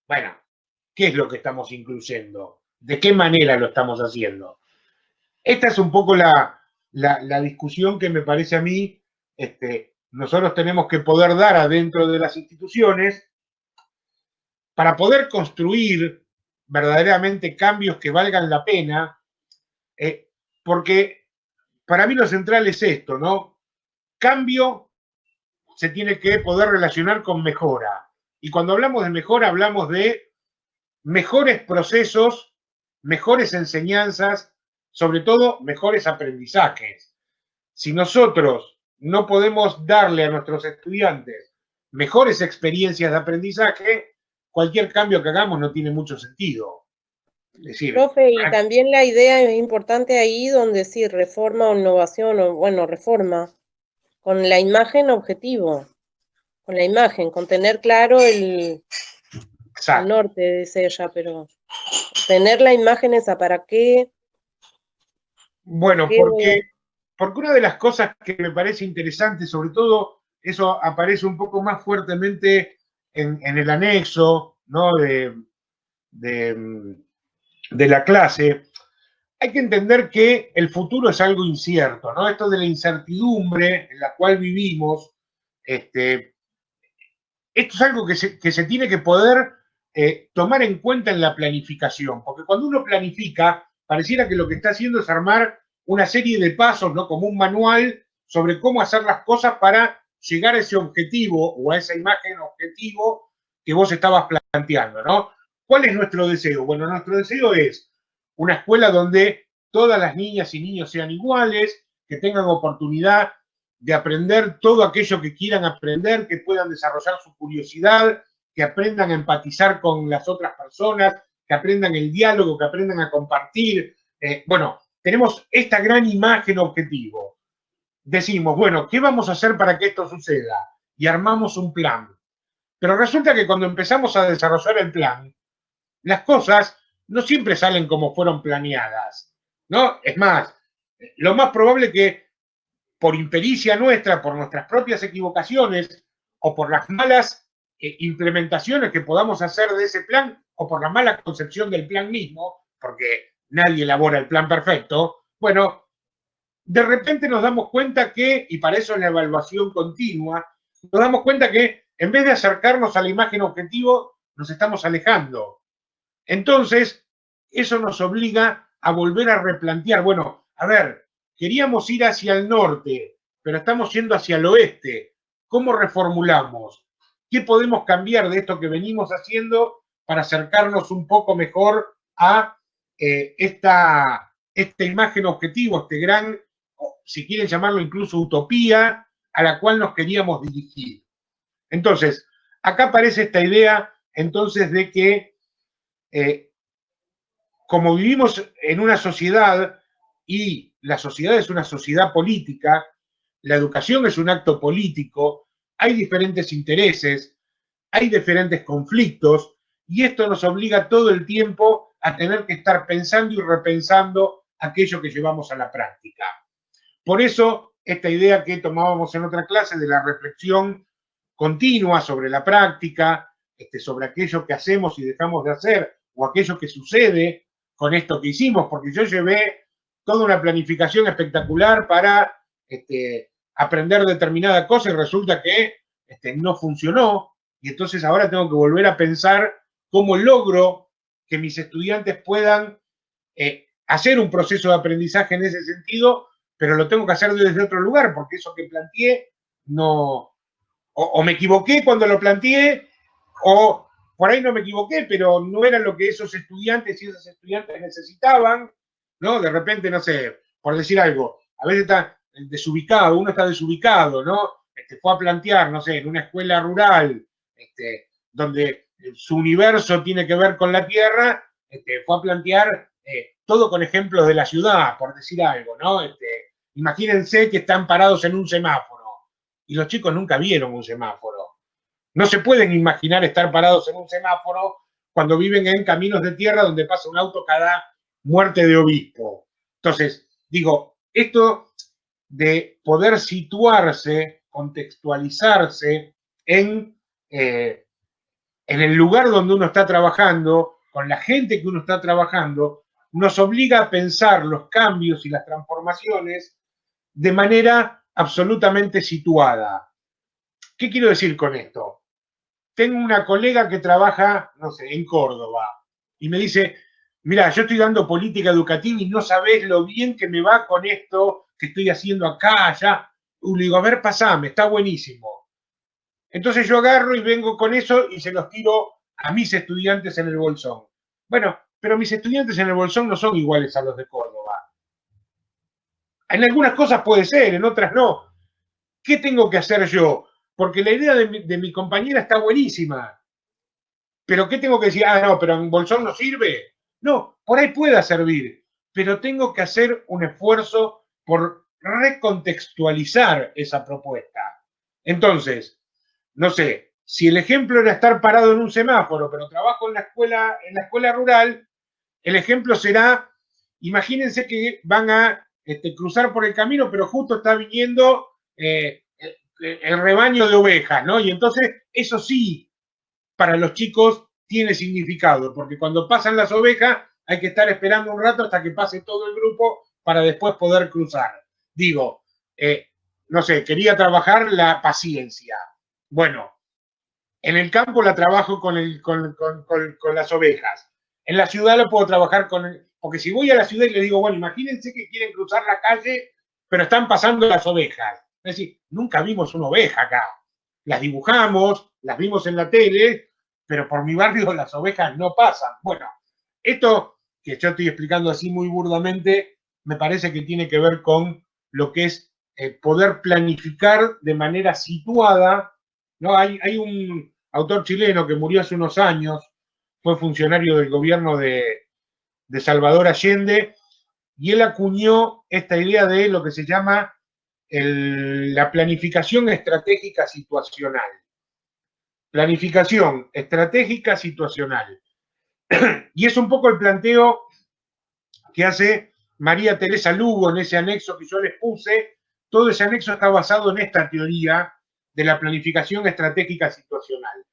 Bueno, ¿qué es lo que estamos incluyendo? ¿De qué manera lo estamos haciendo? Esta es un poco la discusión que me parece a mí, nosotros tenemos que poder dar adentro de las instituciones para poder construir verdaderamente cambios que valgan la pena, porque para mí lo central es esto, ¿no? Cambio se tiene que poder relacionar con mejora. Y cuando hablamos de mejora, hablamos de mejores procesos, mejores enseñanzas, sobre todo mejores aprendizajes. Si nosotros no podemos darle a nuestros estudiantes mejores experiencias de aprendizaje, cualquier cambio que hagamos no tiene mucho sentido. Es decir, Profe, y también la idea es importante ahí donde sí, reforma o innovación, o bueno, reforma, con la imagen objetivo, con la imagen, con tener claro el norte, dice ella, pero tener la imagen esa, ¿para qué Bueno, ¿Qué? porque una de las cosas que me parece interesante, sobre todo eso aparece un poco más fuertemente en el anexo, ¿no? de, de la clase, hay que entender que el futuro es algo incierto, ¿no? Esto de la incertidumbre en la cual vivimos, este, esto es algo que se tiene que poder tomar en cuenta en la planificación, porque cuando uno planifica, pareciera que lo que está haciendo es armar una serie de pasos, ¿no? Como un manual sobre cómo hacer las cosas para llegar a ese objetivo o a esa imagen objetivo que vos estabas planteando, ¿no? ¿Cuál es nuestro deseo? Bueno, nuestro deseo es una escuela donde todas las niñas y niños sean iguales, que tengan oportunidad de aprender todo aquello que quieran aprender, que puedan desarrollar su curiosidad, que aprendan a empatizar con las otras personas, que aprendan el diálogo, que aprendan a compartir. Bueno, tenemos esta gran imagen objetivo. Decimos, bueno, ¿qué vamos a hacer para que esto suceda? Y armamos un plan. Pero resulta que cuando empezamos a desarrollar el plan, las cosas no siempre salen como fueron planeadas, ¿no? Es más, lo más probable que por impericia nuestra, por nuestras propias equivocaciones o por las malas implementaciones que podamos hacer de ese plan o por la mala concepción del plan mismo, porque nadie elabora el plan perfecto, bueno, de repente nos damos cuenta que, y para eso es la evaluación continua, nos damos cuenta que en vez de acercarnos a la imagen objetivo, nos estamos alejando. Entonces, eso nos obliga a volver a replantear, bueno, a ver, queríamos ir hacia el norte, pero estamos yendo hacia el oeste. ¿Cómo reformulamos? ¿Qué podemos cambiar de esto que venimos haciendo para acercarnos un poco mejor a esta imagen objetivo, este gran, si quieren llamarlo incluso utopía, a la cual nos queríamos dirigir? Entonces, acá aparece esta idea entonces de que como vivimos en una sociedad y la sociedad es una sociedad política, la educación es un acto político, hay diferentes intereses, hay diferentes conflictos y esto nos obliga todo el tiempo a tener que estar pensando y repensando aquello que llevamos a la práctica. Por eso, esta idea que tomábamos en otra clase de la reflexión continua sobre la práctica, sobre aquello que hacemos y dejamos de hacer, o aquello que sucede con esto que hicimos, porque yo llevé toda una planificación espectacular para aprender determinada cosa y resulta que no funcionó, y entonces ahora tengo que volver a pensar cómo logro que mis estudiantes puedan hacer un proceso de aprendizaje en ese sentido, pero lo tengo que hacer desde otro lugar, porque eso que planteé no, o me equivoqué cuando lo planteé, o por ahí no me equivoqué, pero no era lo que esos estudiantes y esas estudiantes necesitaban, ¿no? De repente, no sé, por decir algo, a veces está desubicado, uno está desubicado, ¿no? Fue a plantear, no sé, en una escuela rural, donde su universo tiene que ver con la tierra, fue a plantear todo con ejemplos de la ciudad, por decir algo, ¿no? Imagínense que están parados en un semáforo y los chicos nunca vieron un semáforo. No se pueden imaginar estar parados en un semáforo cuando viven en caminos de tierra donde pasa un auto cada muerte de obispo. Entonces, digo, esto de poder situarse, contextualizarse en el lugar donde uno está trabajando, con la gente que uno está trabajando, nos obliga a pensar los cambios y las transformaciones de manera absolutamente situada. ¿Qué quiero decir con esto? Tengo una colega que trabaja, no sé, en Córdoba, y me dice, mira, yo estoy dando política educativa y no sabés lo bien que me va con esto que estoy haciendo acá, allá. Y le digo, a ver, pasame, está buenísimo. Entonces yo agarro y vengo con eso y se los tiro a mis estudiantes en el Bolsón. Bueno, pero mis estudiantes en el Bolsón no son iguales a los de Córdoba. En algunas cosas puede ser, en otras no. ¿Qué tengo que hacer yo? Porque la idea de mi compañera está buenísima. Pero ¿qué tengo que decir? Ah, no, pero en Bolsón no sirve. No, por ahí pueda servir, pero tengo que hacer un esfuerzo por recontextualizar esa propuesta. Entonces, no sé, si el ejemplo era estar parado en un semáforo, pero trabajo en la escuela rural, el ejemplo será, imagínense que van a cruzar por el camino, pero justo está viniendo el rebaño de ovejas, ¿no? Y entonces eso sí, para los chicos tiene significado, porque cuando pasan las ovejas hay que estar esperando un rato hasta que pase todo el grupo para después poder cruzar. Digo, no sé, quería trabajar la paciencia. Bueno, en el campo la trabajo con las ovejas. En la ciudad lo puedo trabajar porque si voy a la ciudad y le digo, bueno, imagínense que quieren cruzar la calle, pero están pasando las ovejas. Es decir, nunca vimos una oveja acá. Las dibujamos, las vimos en la tele, pero por mi barrio las ovejas no pasan. Bueno, esto que yo estoy explicando así muy burdamente, me parece que tiene que ver con lo que es poder planificar de manera situada, ¿no? Hay un autor chileno que murió hace unos años, fue funcionario del gobierno de Salvador Allende, y él acuñó esta idea de lo que se llama la planificación estratégica situacional. Planificación estratégica situacional. Y es un poco el planteo que hace María Teresa Lugo en ese anexo que yo les puse. Todo ese anexo está basado en esta teoría de la planificación estratégica situacional,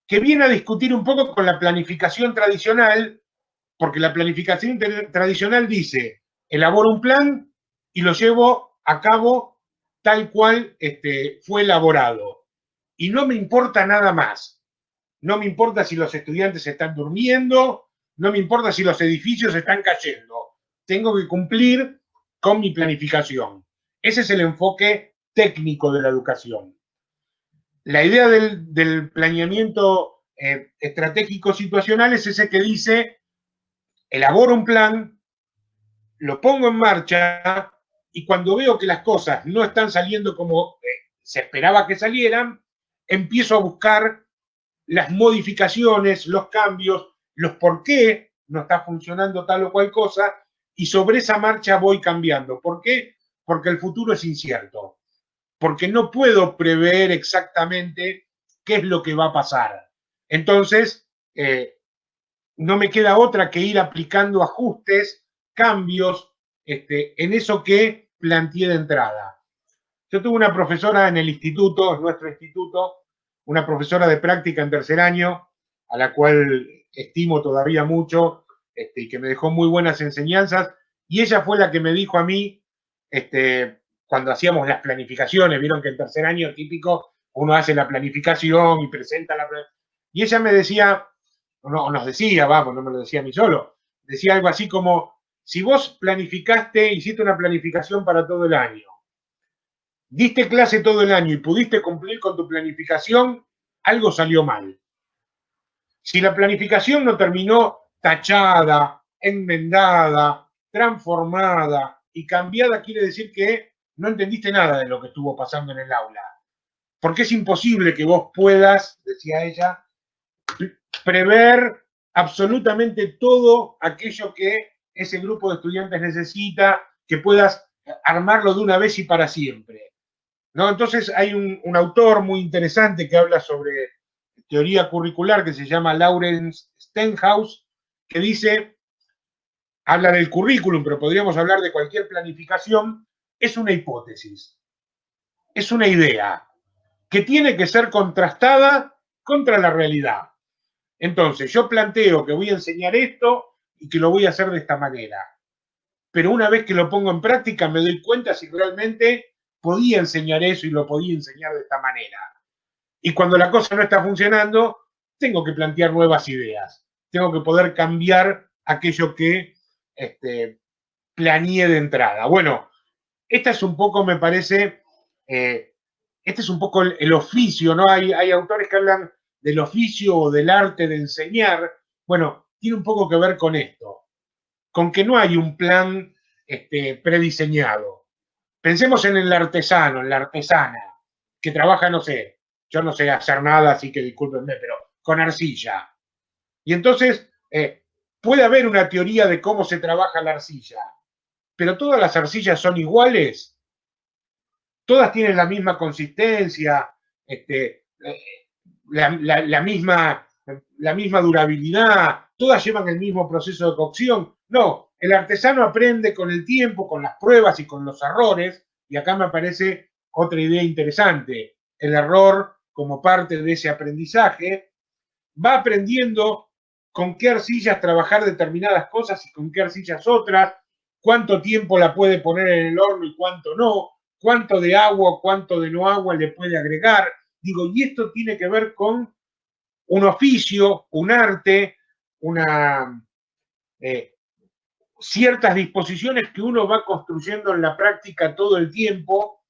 que viene a discutir un poco con la planificación tradicional, porque la planificación tradicional dice, elaboro un plan y lo llevo a cabo tal cual fue elaborado. Y no me importa nada más. No me importa si los estudiantes están durmiendo, no me importa si los edificios están cayendo. Tengo que cumplir con mi planificación. Ese es el enfoque técnico de la educación. La idea del planeamiento estratégico situacional es ese que dice, elaboro un plan, lo pongo en marcha y cuando veo que las cosas no están saliendo como se esperaba que salieran, empiezo a buscar las modificaciones, los cambios, los por qué no está funcionando tal o cual cosa, y sobre esa marcha voy cambiando. ¿Por qué? Porque el futuro es incierto, porque no puedo prever exactamente qué es lo que va a pasar. Entonces, no me queda otra que ir aplicando ajustes, cambios, en eso que planteé de entrada. Yo tuve una profesora en el instituto, en nuestro instituto, una profesora de práctica en tercer año, a la cual estimo todavía mucho, y que me dejó muy buenas enseñanzas, y ella fue la que me dijo a mí, cuando hacíamos las planificaciones, vieron que en tercer año típico uno hace la planificación y presenta la planificación, y ella me decía, no, nos decía, vamos, no me lo decía a mí solo, decía algo así como, si vos planificaste, hiciste una planificación para todo el año, diste clase todo el año y pudiste cumplir con tu planificación, algo salió mal. Si la planificación no terminó tachada, enmendada, transformada y cambiada, quiere decir que no entendiste nada de lo que estuvo pasando en el aula. Porque es imposible que vos puedas, decía ella, prever absolutamente todo aquello que ese grupo de estudiantes necesita, que puedas armarlo de una vez y para siempre. ¿No? Entonces hay un autor muy interesante que habla sobre teoría curricular que se llama Lawrence Stenhouse, que dice, habla del currículum, pero podríamos hablar de cualquier planificación, es una hipótesis, es una idea que tiene que ser contrastada contra la realidad. Entonces, yo planteo que voy a enseñar esto y que lo voy a hacer de esta manera. Pero una vez que lo pongo en práctica me doy cuenta si realmente podía enseñar eso y lo podía enseñar de esta manera. Y cuando la cosa no está funcionando, tengo que plantear nuevas ideas. Tengo que poder cambiar aquello que planeé de entrada. Bueno, esta es un poco, me parece, este es un poco el oficio, ¿no? Hay autores que hablan del oficio o del arte de enseñar. Bueno, tiene un poco que ver con esto, con que no hay un plan prediseñado. Pensemos en el artesano, en la artesana, que trabaja, no sé, yo no sé hacer nada, así que discúlpenme, pero con arcilla. Y entonces puede haber una teoría de cómo se trabaja la arcilla, pero todas las arcillas son iguales, todas tienen la misma consistencia, la misma durabilidad, todas llevan el mismo proceso de cocción. No, el artesano aprende con el tiempo, con las pruebas y con los errores, y acá me aparece otra idea interesante, el error como parte de ese aprendizaje, va aprendiendo con qué arcillas trabajar determinadas cosas y con qué arcillas otras, cuánto tiempo la puede poner en el horno y cuánto no, cuánto de agua o cuánto de no agua le puede agregar. Digo, y esto tiene que ver con un oficio, un arte, una ciertas disposiciones que uno va construyendo en la práctica todo el tiempo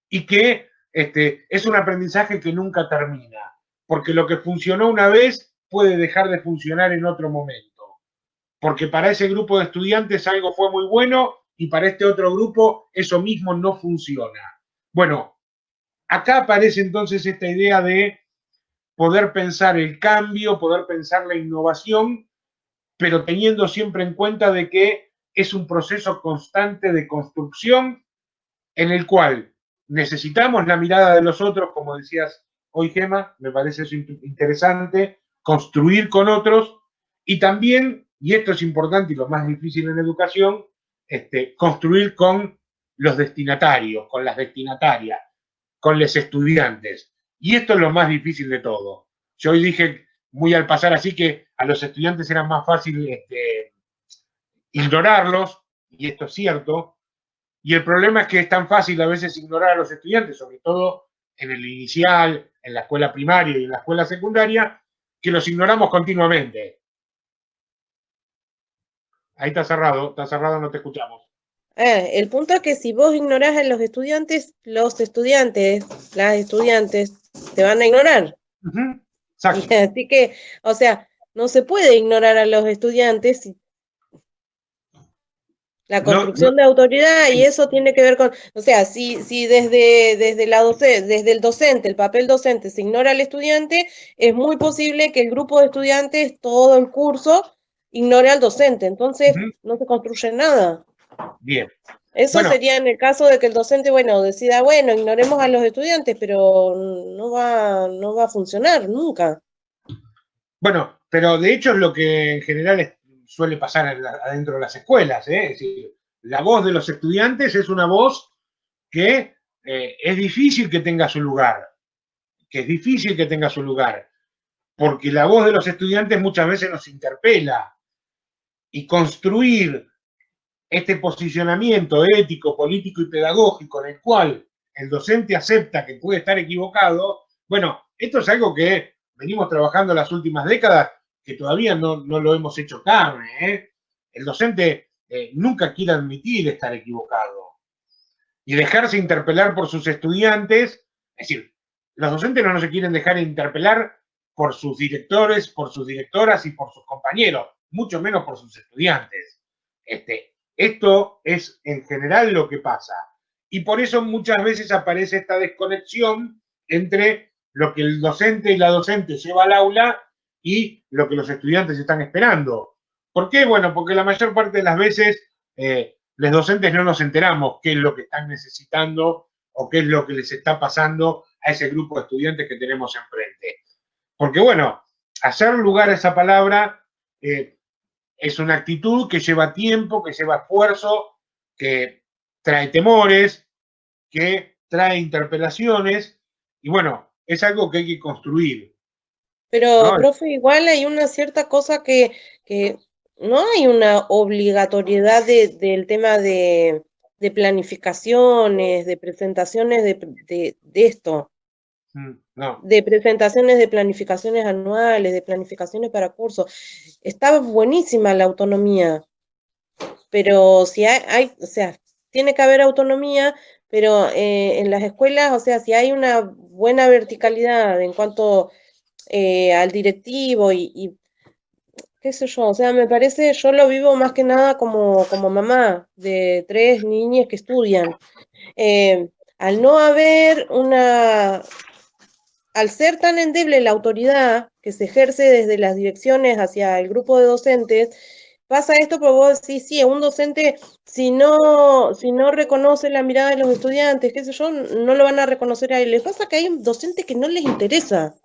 y que es un aprendizaje que nunca termina, porque lo que funcionó una vez puede dejar de funcionar en otro momento, porque para ese grupo de estudiantes algo fue muy bueno y para este otro grupo eso mismo no funciona. Bueno, acá aparece entonces esta idea de poder pensar el cambio, poder pensar la innovación, pero teniendo siempre en cuenta de que es un proceso constante de construcción en el cual necesitamos la mirada de los otros, como decías hoy, Gema, me parece eso interesante, construir con otros y también, y esto es importante y lo más difícil en educación, construir con los destinatarios, con las destinatarias, con los estudiantes. Y esto es lo más difícil de todo. Yo hoy dije muy al pasar así que a los estudiantes era más fácil ignorarlos, y esto es cierto, y el problema es que es tan fácil a veces ignorar a los estudiantes, sobre todo en el inicial, en la escuela primaria y en la escuela secundaria, que los ignoramos continuamente. Ahí está cerrado, no te escuchamos. El punto es que si vos ignorás a los estudiantes, las estudiantes te van a ignorar. Uh-huh. Y así que, o sea, no se puede ignorar a los estudiantes. La construcción de autoridad, y eso tiene que ver con, o sea, si desde el docente, el papel docente se ignora al estudiante, es muy posible que el grupo de estudiantes, todo el curso, ignore al docente. Entonces, no se construye nada. Bien. Eso sería en el caso de que el docente, decida, ignoremos a los estudiantes, pero no va a funcionar nunca. Bueno, pero de hecho es lo que en general suele pasar adentro de las escuelas, ¿eh? Es decir, la voz de los estudiantes es una voz que es difícil que tenga su lugar, porque la voz de los estudiantes muchas veces nos interpela, y construir este posicionamiento ético, político y pedagógico en el cual el docente acepta que puede estar equivocado, bueno, esto es algo que venimos trabajando las últimas décadas, que todavía no lo hemos hecho carne, ¿eh? El docente nunca quiere admitir estar equivocado y dejarse interpelar por sus estudiantes. Es decir, los docentes no se quieren dejar interpelar por sus directores, por sus directoras y por sus compañeros, mucho menos por sus estudiantes. Esto es en general lo que pasa. Y por eso muchas veces aparece esta desconexión entre lo que el docente y la docente lleva al aula y lo que los estudiantes están esperando. ¿Por qué? Bueno, porque la mayor parte de las veces los docentes no nos enteramos qué es lo que están necesitando o qué es lo que les está pasando a ese grupo de estudiantes que tenemos enfrente. Porque bueno, hacer lugar a esa palabra es una actitud que lleva tiempo, que lleva esfuerzo, que trae temores, que trae interpelaciones, y bueno, es algo que hay que construir. Pero, ¿no? Profe, igual hay una cierta cosa que no hay una obligatoriedad del tema de planificaciones, de presentaciones de esto. No. De presentaciones de planificaciones anuales, de planificaciones para cursos. Está buenísima la autonomía, pero si o sea, tiene que haber autonomía, pero en las escuelas, o sea, si hay una buena verticalidad en cuanto al directivo y qué sé yo, o sea, me parece, yo lo vivo más que nada como mamá de 3 niñas que estudian. Al no haber al ser tan endeble la autoridad que se ejerce desde las direcciones hacia el grupo de docentes, pasa esto, pero vos decís, sí, un docente, si no reconoce la mirada de los estudiantes, qué sé yo, no lo van a reconocer a él. Les pasa que hay docentes que no les interesa.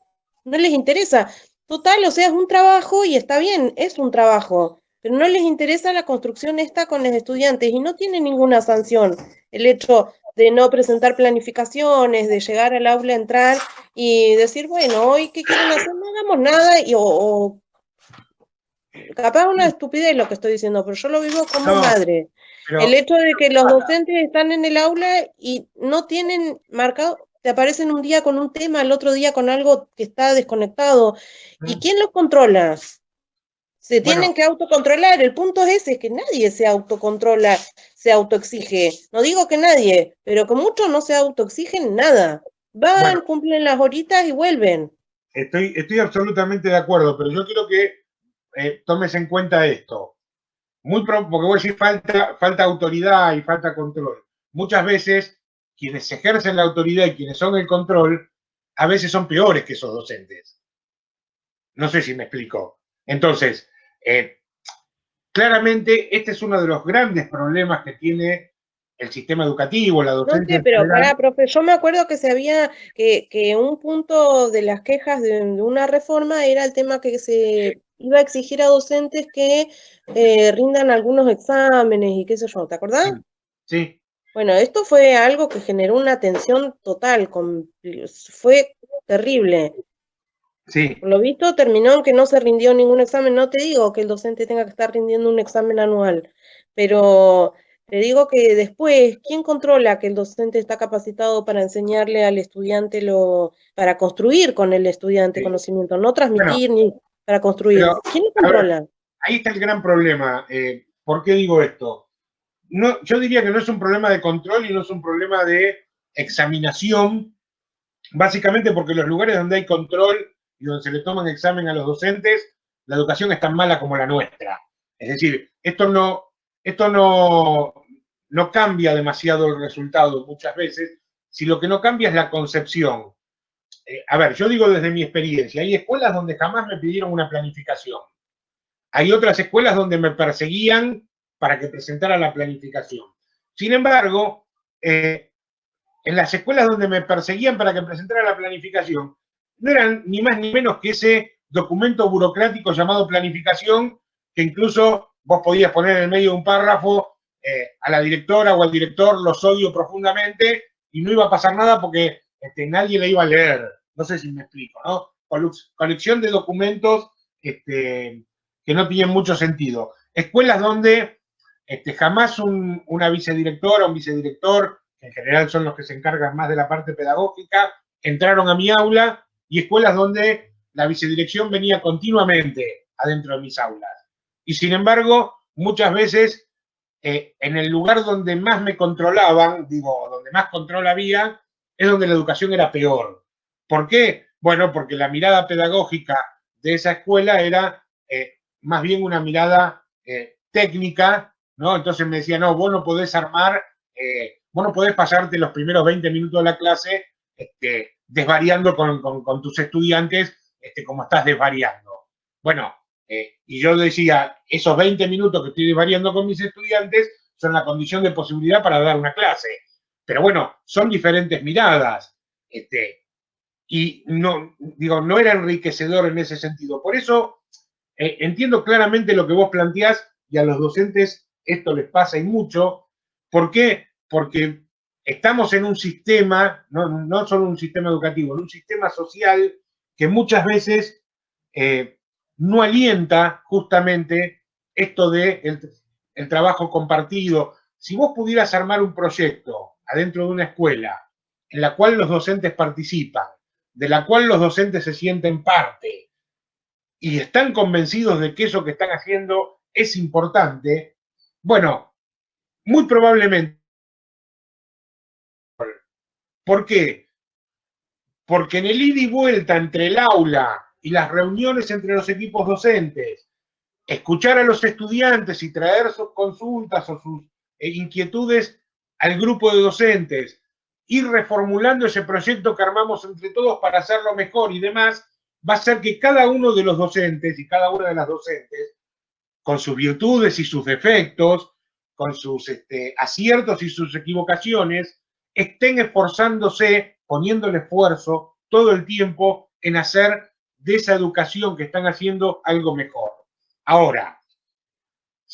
Total, o sea, es un trabajo y está bien, es un trabajo, pero no les interesa la construcción esta con los estudiantes y no tiene ninguna sanción el hecho de no presentar planificaciones, de llegar al aula, entrar y decir, bueno, hoy qué quieren hacer, no hagamos nada, o capaz una estupidez lo que estoy diciendo, pero yo lo vivo como No, madre. pero El hecho de que los docentes están en el aula y no tienen marcado, te aparecen un día con un tema, el otro día con algo que está desconectado. ¿Y quién los controla? Se bueno, tienen que autocontrolar. El punto es ese, que nadie se autocontrola, se autoexige. No digo que nadie, pero que muchos no se autoexigen nada. Van, bueno, cumplen las horitas y vuelven. estoy absolutamente de acuerdo, pero yo quiero que tomes en cuenta esto. Porque vos decís falta autoridad y falta control. Muchas veces quienes ejercen la autoridad y quienes son el control, a veces son peores que esos docentes. No sé si me explico. Entonces, claramente este es uno de los grandes problemas que tiene el sistema educativo, la No docencia sé, en pero general. pará, profe, yo me acuerdo que que un punto de las quejas de una reforma era el tema que se iba a exigir a docentes que rindan algunos exámenes y qué sé yo, ¿te acordás? Sí, Bueno, esto fue algo que generó una tensión total, fue terrible. sí, Por lo visto terminó en que no se rindió ningún examen. No te digo que el docente tenga que estar rindiendo un examen anual, pero te digo que después, ¿quién controla que el docente está capacitado para enseñarle al estudiante para construir con el estudiante sí. conocimiento, no Bueno, transmitir ni para construir? pero ¿Quién lo a ver, controla? ahí está el gran problema. ¿Por qué digo esto? No, yo diría que no es un problema de control y no es un problema de examinación, básicamente porque los lugares donde hay control y donde se le toman examen a los docentes, la educación es tan mala como la nuestra. Es decir, esto no cambia demasiado el resultado muchas veces, si lo que no cambia es la concepción. A ver, yo digo desde mi experiencia, hay escuelas donde jamás me pidieron una planificación. Hay otras escuelas donde me perseguían para que presentara la planificación. Sin embargo, en las escuelas donde me perseguían para que presentara la planificación, no eran ni más ni menos que ese documento burocrático llamado planificación, que incluso vos podías poner en el medio de un párrafo a la directora o al director, los odio profundamente, y no iba a pasar nada porque nadie le iba a leer. No sé si me explico, ¿no? Colección de documentos que no tienen mucho sentido. Escuelas donde jamás una vicedirectora o un vicedirector, que en general son los que se encargan más de la parte pedagógica, entraron a mi aula, y escuelas donde la vicedirección venía continuamente adentro de mis aulas. Y sin embargo, muchas veces en el lugar donde más me controlaban, digo, donde más control había, es donde la educación era peor. ¿Por qué? Bueno, porque la mirada pedagógica de esa escuela era más bien una mirada técnica, ¿no? Entonces me decía, no, vos no podés vos no podés pasarte los primeros 20 minutos de la clase desvariando con tus estudiantes como estás desvariando. Bueno, y yo decía, esos 20 minutos que estoy desvariando con mis estudiantes son la condición de posibilidad para dar una clase. Pero bueno, son diferentes miradas. Y no, digo, no era enriquecedor en ese sentido. Por eso entiendo claramente lo que vos planteás, y a los docentes esto les pasa y mucho. ¿Por qué? Porque estamos en un sistema, no solo un sistema educativo, en un sistema social que muchas veces no alienta justamente esto de el trabajo compartido. Si vos pudieras armar un proyecto adentro de una escuela en la cual los docentes participan, de la cual los docentes se sienten parte y están convencidos de que eso que están haciendo es importante, bueno, muy probablemente. ¿Por qué? Porque en el ida y vuelta entre el aula y las reuniones entre los equipos docentes, escuchar a los estudiantes y traer sus consultas o sus inquietudes al grupo de docentes, ir reformulando ese proyecto que armamos entre todos para hacerlo mejor y demás, va a ser que cada uno de los docentes y cada una de las docentes, con sus virtudes y sus defectos, con sus aciertos y sus equivocaciones, estén esforzándose, poniendo el esfuerzo todo el tiempo en hacer de esa educación que están haciendo algo mejor. Ahora,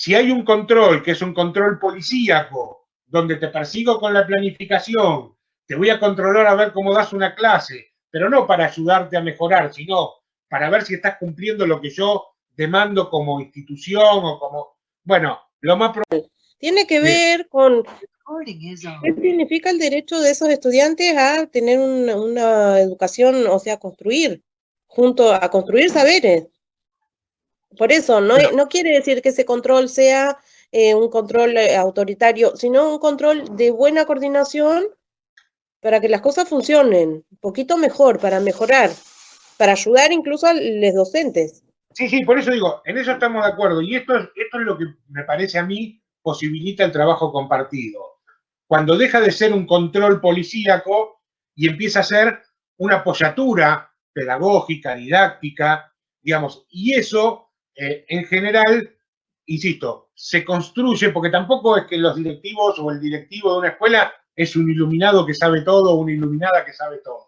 Si hay un control, que es un control policíaco, donde te persigo con la planificación, te voy a controlar a ver cómo das una clase, pero no para ayudarte a mejorar, sino para ver si estás cumpliendo lo que yo demando como institución o como... Bueno, lo más... Tiene que ver con qué significa el derecho de esos estudiantes a tener una educación, o sea, construir, a construir saberes. Por eso, no quiere decir que ese control sea un control autoritario, sino un control de buena coordinación para que las cosas funcionen un poquito mejor, para mejorar, para ayudar incluso a los docentes. Sí, sí, por eso digo, en eso estamos de acuerdo. Y esto es lo que me parece a mí posibilita el trabajo compartido. Cuando deja de ser un control policíaco y empieza a ser una apoyatura pedagógica, didáctica, digamos, y eso en general, insisto, se construye, porque tampoco es que los directivos o el directivo de una escuela es un iluminado que sabe todo o una iluminada que sabe todo.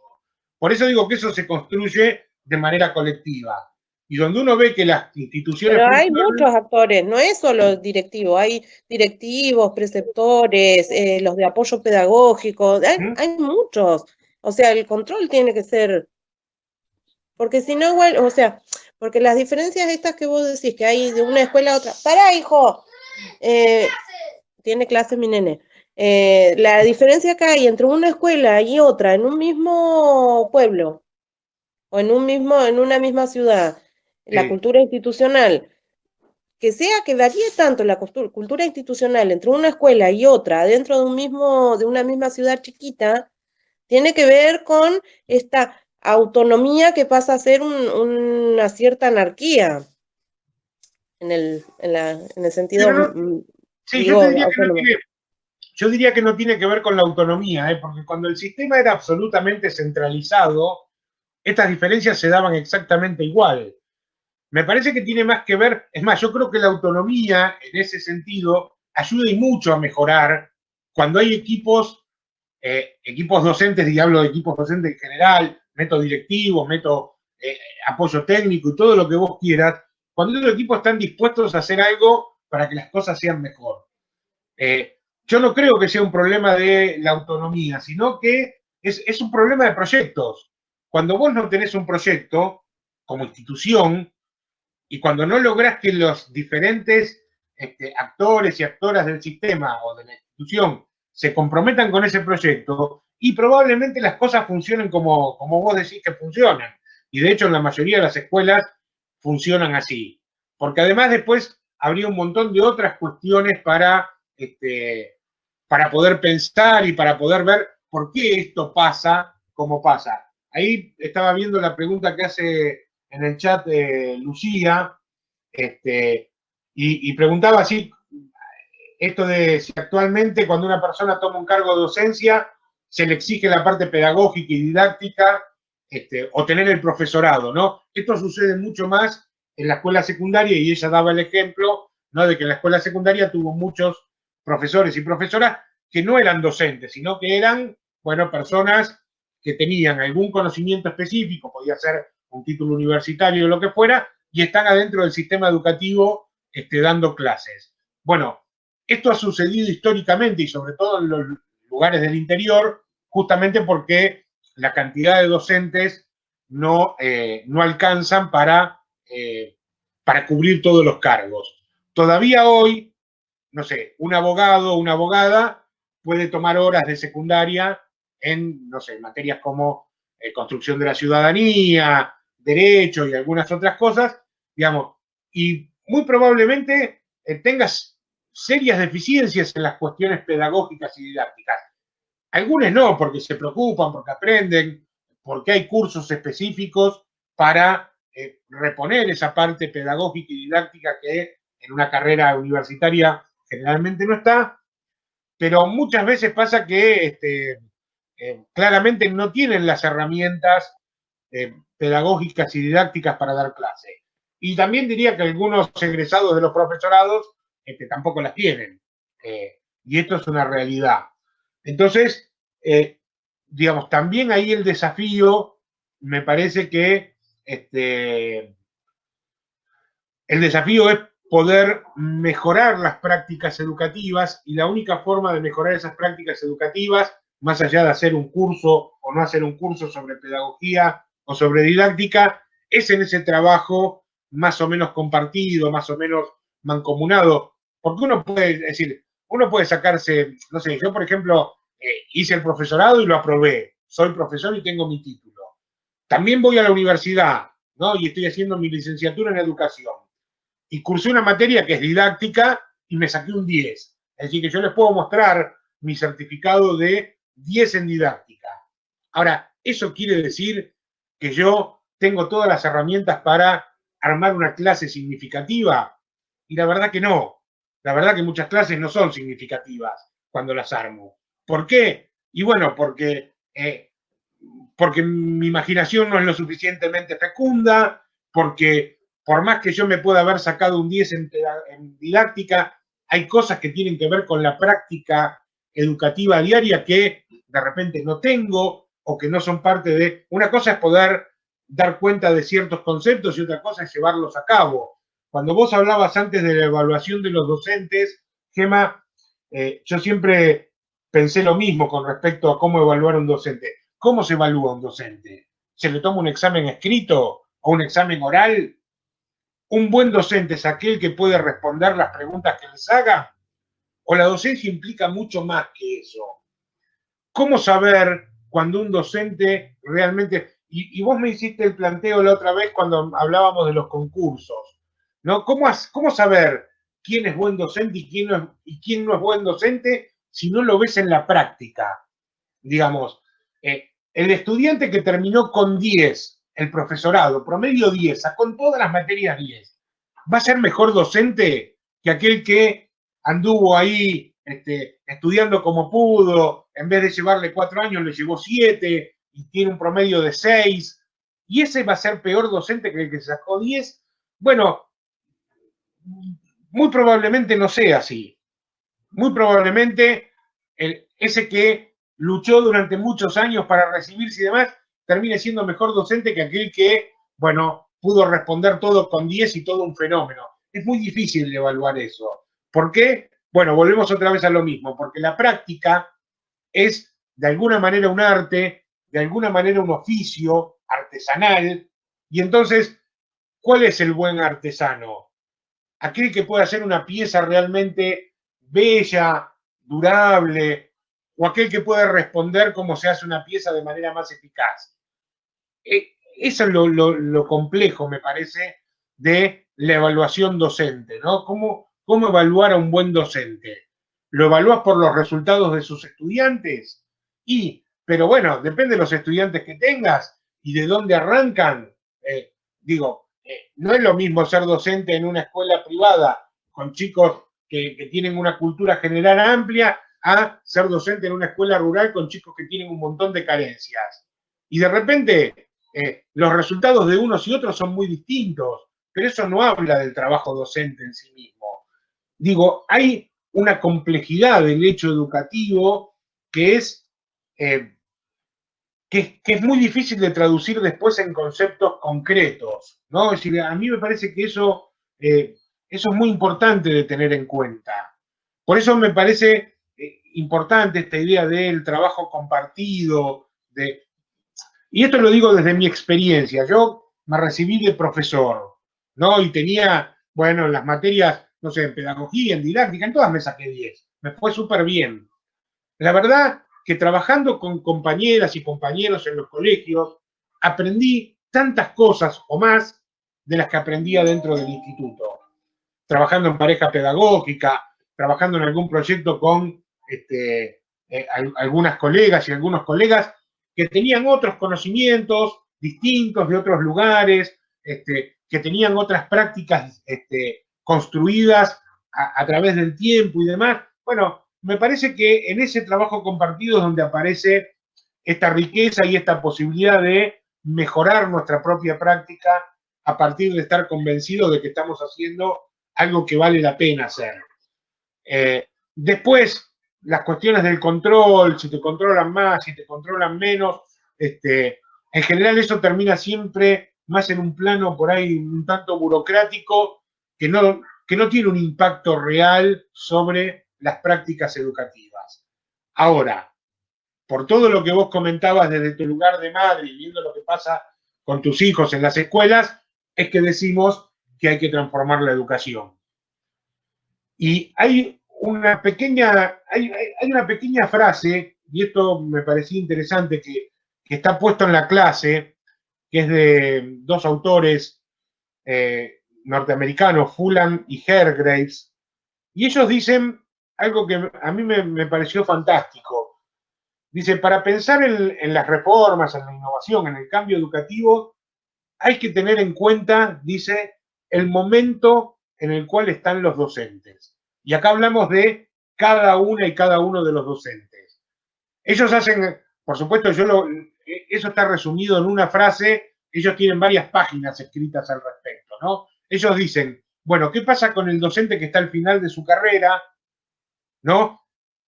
Por eso digo que eso se construye de manera colectiva. Y donde uno ve que las instituciones Pero hay funcionan, muchos actores, no es solo directivos, hay directivos, preceptores, los de apoyo pedagógico, hay muchos. O sea, el control tiene que ser, porque si no, igual, o sea, porque las diferencias estas que vos decís que hay de una escuela a otra. ¡Pará, hijo! Tiene clase mi nene. La diferencia que hay entre una escuela y otra en un mismo pueblo o en una misma ciudad, la cultura institucional, que sea que varíe tanto la cultura institucional entre una escuela y otra dentro de una misma ciudad chiquita, tiene que ver con esta autonomía que pasa a ser una cierta anarquía en el sentido, pero no, sí, digo, autónomo. yo diría que no tiene que ver con la autonomía, porque cuando el sistema era absolutamente centralizado, estas diferencias se daban exactamente igual. Me parece que tiene más que ver, es más, yo creo que la autonomía en ese sentido ayuda y mucho a mejorar cuando hay equipos docentes, y hablo de equipos docentes en general, métodos directivos, método apoyo técnico y todo lo que vos quieras, cuando los equipos están dispuestos a hacer algo para que las cosas sean mejor. Yo no creo que sea un problema de la autonomía, sino que es un problema de proyectos. Cuando vos no tenés un proyecto como institución y cuando no lográs que los diferentes actores y actoras del sistema o de la institución se comprometan con ese proyecto, y probablemente las cosas funcionen como vos decís que funcionan. Y de hecho en la mayoría de las escuelas funcionan así. Porque además después habría un montón de otras cuestiones para poder pensar y para poder ver por qué esto pasa como pasa. Ahí estaba viendo la pregunta que hace en el chat Lucía, y preguntaba así, esto de si actualmente cuando una persona toma un cargo de docencia, se le exige la parte pedagógica y didáctica, o tener el profesorado, ¿no? Esto sucede mucho más en la escuela secundaria, y ella daba el ejemplo, ¿no? De que en la escuela secundaria tuvo muchos profesores y profesoras que no eran docentes, sino que eran, bueno, personas que tenían algún conocimiento específico, podía ser un título universitario o lo que fuera, y están adentro del sistema educativo dando clases. Bueno, esto ha sucedido históricamente y sobre todo en los lugares del interior, justamente porque la cantidad de docentes no alcanzan para cubrir todos los cargos. Todavía hoy, no sé, un abogado o una abogada puede tomar horas de secundaria en, no sé, materias como construcción de la ciudadanía, derecho y algunas otras cosas, digamos, y muy probablemente tengas serias deficiencias en las cuestiones pedagógicas y didácticas. Algunos no, porque se preocupan, porque aprenden, porque hay cursos específicos para reponer esa parte pedagógica y didáctica que en una carrera universitaria generalmente no está, pero muchas veces pasa que claramente no tienen las herramientas pedagógicas y didácticas para dar clase. Y también diría que algunos egresados de los profesorados tampoco las tienen. Y esto es una realidad. Entonces, digamos, también ahí el desafío, me parece que el desafío es poder mejorar las prácticas educativas, y la única forma de mejorar esas prácticas educativas, más allá de hacer un curso o no hacer un curso sobre pedagogía o sobre didáctica, es en ese trabajo más o menos compartido, más o menos mancomunado, porque uno puede decir, uno puede sacarse, no sé, yo por ejemplo hice el profesorado y lo aprobé, soy profesor y tengo mi título. También voy a la universidad, ¿no? Y estoy haciendo mi licenciatura en educación. Y cursé una materia que es didáctica y me saqué un 10. Es decir, que yo les puedo mostrar mi certificado de 10 en didáctica. Ahora, ¿eso quiere decir que yo tengo todas las herramientas para armar una clase significativa? Y la verdad que no. La verdad que muchas clases no son significativas cuando las armo. ¿Por qué? Y bueno, porque mi imaginación no es lo suficientemente fecunda, porque por más que yo me pueda haber sacado un 10 en didáctica, hay cosas que tienen que ver con la práctica educativa diaria que de repente no tengo o que no son parte de... Una cosa es poder dar cuenta de ciertos conceptos y otra cosa es llevarlos a cabo. Cuando vos hablabas antes de la evaluación de los docentes, Gemma, yo siempre pensé lo mismo con respecto a cómo evaluar a un docente. ¿Cómo se evalúa un docente? ¿Se le toma un examen escrito o un examen oral? ¿Un buen docente es aquel que puede responder las preguntas que les haga? ¿O la docencia implica mucho más que eso? ¿Cómo saber cuando un docente realmente... Y vos me hiciste el planteo la otra vez cuando hablábamos de los concursos, ¿no? ¿Cómo saber quién es buen docente y quién no es buen docente si no lo ves en la práctica? Digamos, el estudiante que terminó con 10, el profesorado, promedio 10, sacó en todas las materias 10, ¿va a ser mejor docente que aquel que anduvo ahí estudiando como pudo, en vez de llevarle 4 años, le llevó 7 y tiene un promedio de 6? ¿Y ese va a ser peor docente que el que sacó 10? Bueno, muy probablemente no sea así. Muy probablemente ese que luchó durante muchos años para recibirse y demás, termine siendo mejor docente que aquel que, bueno, pudo responder todo con 10 y todo un fenómeno. Es muy difícil evaluar eso. ¿Por qué? Bueno, volvemos otra vez a lo mismo, porque la práctica es de alguna manera un arte, de alguna manera un oficio artesanal, y entonces, ¿cuál es el buen artesano? Aquel que puede hacer una pieza realmente bella, durable, o aquel que puede responder cómo se hace una pieza de manera más eficaz. Eso es lo complejo, me parece, de la evaluación docente, ¿no? ¿Cómo evaluar a un buen docente? ¿Lo evalúas por los resultados de sus estudiantes? Pero bueno, depende de los estudiantes que tengas y de dónde arrancan. No es lo mismo ser docente en una escuela privada con chicos que tienen una cultura general amplia a ser docente en una escuela rural con chicos que tienen un montón de carencias. Y de repente los resultados de unos y otros son muy distintos, pero eso no habla del trabajo docente en sí mismo. Hay una complejidad del hecho educativo que es es muy difícil de traducir después en conceptos concretos, ¿no? Es decir, a mí me parece que eso es muy importante de tener en cuenta. Por eso me parece importante esta idea del trabajo compartido, y esto lo digo desde mi experiencia. Yo me recibí de profesor, ¿no? Y tenía, bueno, en las materias, no sé, en pedagogía, en didáctica, en todas me saqué 10. Me fue súper bien. La verdad que trabajando con compañeras y compañeros en los colegios, aprendí tantas cosas o más de las que aprendía dentro del instituto. Trabajando en pareja pedagógica, trabajando en algún proyecto con algunas colegas y algunos colegas que tenían otros conocimientos distintos de otros lugares, que tenían otras prácticas construidas a través del tiempo y demás. Bueno, me parece que en ese trabajo compartido es donde aparece esta riqueza y esta posibilidad de mejorar nuestra propia práctica a partir de estar convencidos de que estamos haciendo algo que vale la pena hacer. Después, las cuestiones del control, si te controlan más, si te controlan menos, en general eso termina siempre más en un plano por ahí un tanto burocrático que no que no tiene un impacto real sobre las prácticas educativas. Ahora, por todo lo que vos comentabas desde tu lugar de madre y viendo lo que pasa con tus hijos en las escuelas, es que decimos que hay que transformar la educación. Y hay una pequeña frase, y esto me parecía interesante, que está puesto en la clase, que es de dos autores norteamericanos, Fulham y Hargreaves, y ellos dicen algo que a mí me pareció fantástico. Dice, para pensar en las reformas, en la innovación, en el cambio educativo, hay que tener en cuenta, dice, el momento en el cual están los docentes. Y acá hablamos de cada una y cada uno de los docentes. Ellos hacen, por supuesto, eso está resumido en una frase, ellos tienen varias páginas escritas al respecto, ¿no? Ellos dicen, bueno, ¿qué pasa con el docente que está al final de su carrera, ¿no?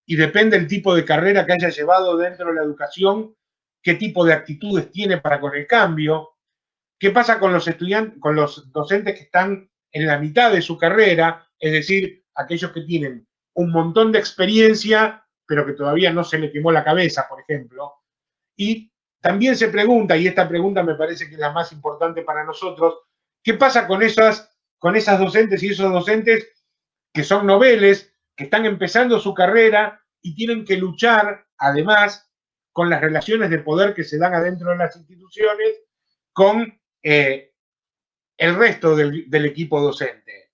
Y depende del tipo de carrera que haya llevado dentro de la educación, qué tipo de actitudes tiene para con el cambio. ¿Qué pasa con los estudiantes, con los docentes que están en la mitad de su carrera? Es decir, aquellos que tienen un montón de experiencia, pero que todavía no se le quemó la cabeza, por ejemplo. Y también se pregunta, y esta pregunta me parece que es la más importante para nosotros, ¿qué pasa con esas docentes y esos docentes que son noveles, que están empezando su carrera y tienen que luchar, además, con las relaciones de poder que se dan adentro de las instituciones, con el resto del equipo docente?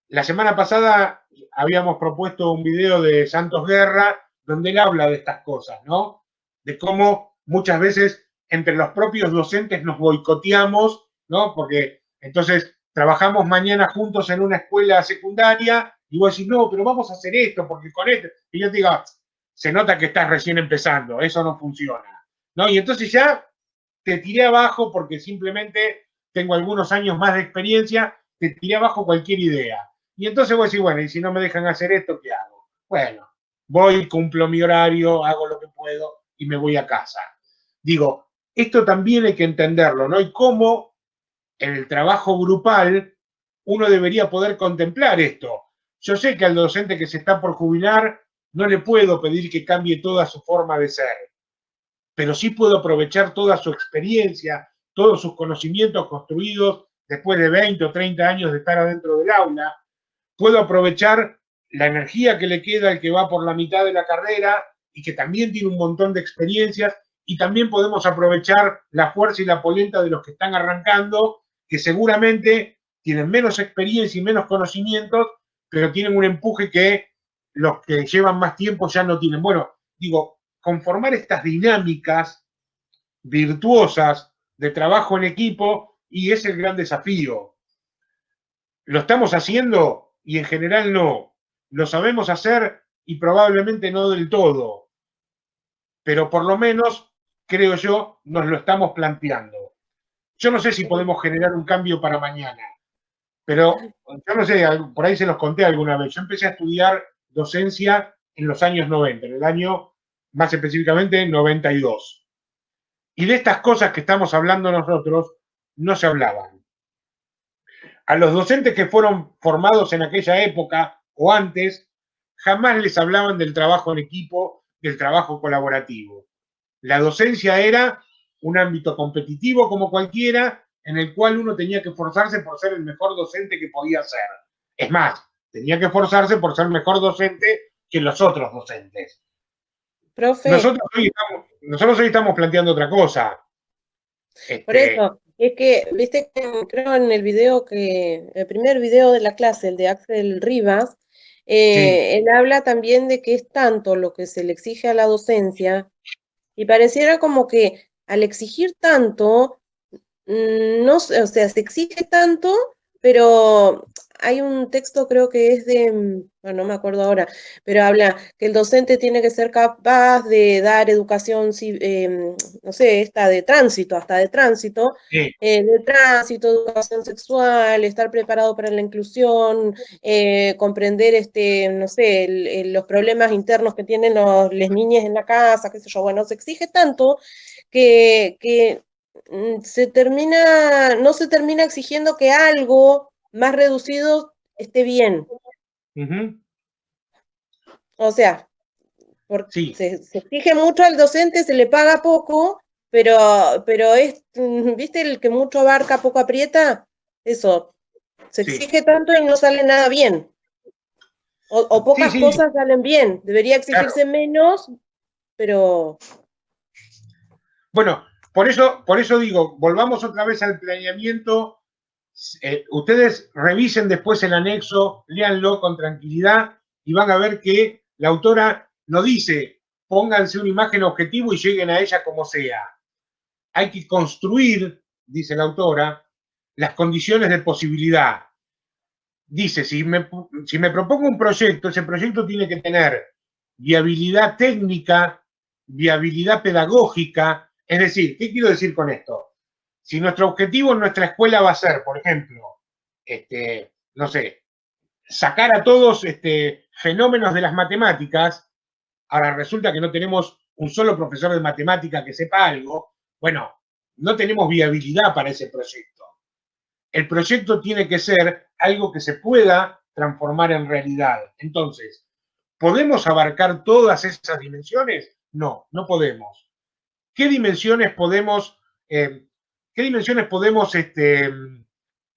La semana pasada habíamos propuesto un video de Santos Guerra donde él habla de estas cosas, ¿no? De cómo muchas veces entre los propios docentes nos boicoteamos, ¿no? Porque entonces trabajamos mañana juntos en una escuela secundaria y vos decís, no, pero vamos a hacer esto, porque con esto. Y yo te digo, se nota que estás recién empezando, eso no funciona, ¿no? Y entonces ya te tiré abajo porque simplemente tengo algunos años más de experiencia, te tiré abajo cualquier idea. Y entonces vos decís, bueno, y si no me dejan hacer esto, ¿qué hago? Bueno, voy, cumplo mi horario, hago lo que puedo y me voy a casa. Digo, esto también hay que entenderlo, ¿no? Y cómo en el trabajo grupal uno debería poder contemplar esto. Yo sé que al docente que se está por jubilar no le puedo pedir que cambie toda su forma de ser, pero sí puedo aprovechar toda su experiencia, todos sus conocimientos construidos después de 20 o 30 años de estar adentro del aula. Puedo aprovechar la energía que le queda al que va por la mitad de la carrera y que también tiene un montón de experiencias, y también podemos aprovechar la fuerza y la polenta de los que están arrancando, que seguramente tienen menos experiencia y menos conocimientos, pero tienen un empuje que los que llevan más tiempo ya no tienen. Bueno, digo, conformar estas dinámicas virtuosas de trabajo en equipo, y es el gran desafío. ¿Lo estamos haciendo? Y en general no. Lo sabemos hacer y probablemente no del todo, pero por lo menos, creo yo, nos lo estamos planteando. Yo no sé si podemos generar un cambio para mañana, pero yo no sé, por ahí se los conté alguna vez. Yo empecé a estudiar docencia en los años 90, en el año más específicamente 92. Y de estas cosas que estamos hablando nosotros no se hablaban. A los docentes que fueron formados en aquella época o antes, jamás les hablaban del trabajo en equipo, del trabajo colaborativo. La docencia era un ámbito competitivo como cualquiera, en el cual uno tenía que esforzarse por ser el mejor docente que podía ser. Es más, tenía que esforzarse por ser mejor docente que los otros docentes. Profe, Nosotros hoy estamos planteando otra cosa. por eso, es que, viste, creo en el video el primer video de la clase, el de Axel Rivas, Sí. él habla también de que es tanto lo que se le exige a la docencia, y pareciera como que al exigir tanto, no, o sea, se exige tanto, pero hay un texto, creo que es bueno, no me acuerdo ahora, pero habla que el docente tiene que ser capaz de dar educación, no sé, hasta de tránsito, Sí. educación sexual, estar preparado para la inclusión, comprender, no sé, los problemas internos que tienen las niñas en la casa, qué sé yo. Bueno, se exige tanto que no se termina exigiendo que algo más reducido esté bien. Ujú. O sea, Sí, se exige mucho al docente, se le paga poco, pero es, ¿viste el que mucho abarca, poco aprieta? Eso, se sí. exige tanto y no sale nada bien. O Sí, pocas sí, cosas salen bien. Debería claro. exigirse menos, pero Bueno, por eso digo, volvamos otra vez al planeamiento. Ustedes revisen después el anexo, léanlo con tranquilidad y van a ver que la autora no dice pónganse una imagen objetivo y lleguen a ella como sea. Hay que construir, dice la autora, las condiciones de posibilidad. Dice, si me propongo un proyecto, ese proyecto tiene que tener viabilidad técnica, viabilidad pedagógica. Es decir, ¿qué quiero decir con esto? Si nuestro objetivo en nuestra escuela va a ser, por ejemplo, no sé, sacar a todos fenómenos de las matemáticas, ahora resulta que no tenemos un solo profesor de matemática que sepa algo, bueno, no tenemos viabilidad para ese proyecto. El proyecto tiene que ser algo que se pueda transformar en realidad. Entonces, ¿podemos abarcar todas esas dimensiones? No, no podemos. ¿Qué dimensiones podemos, eh,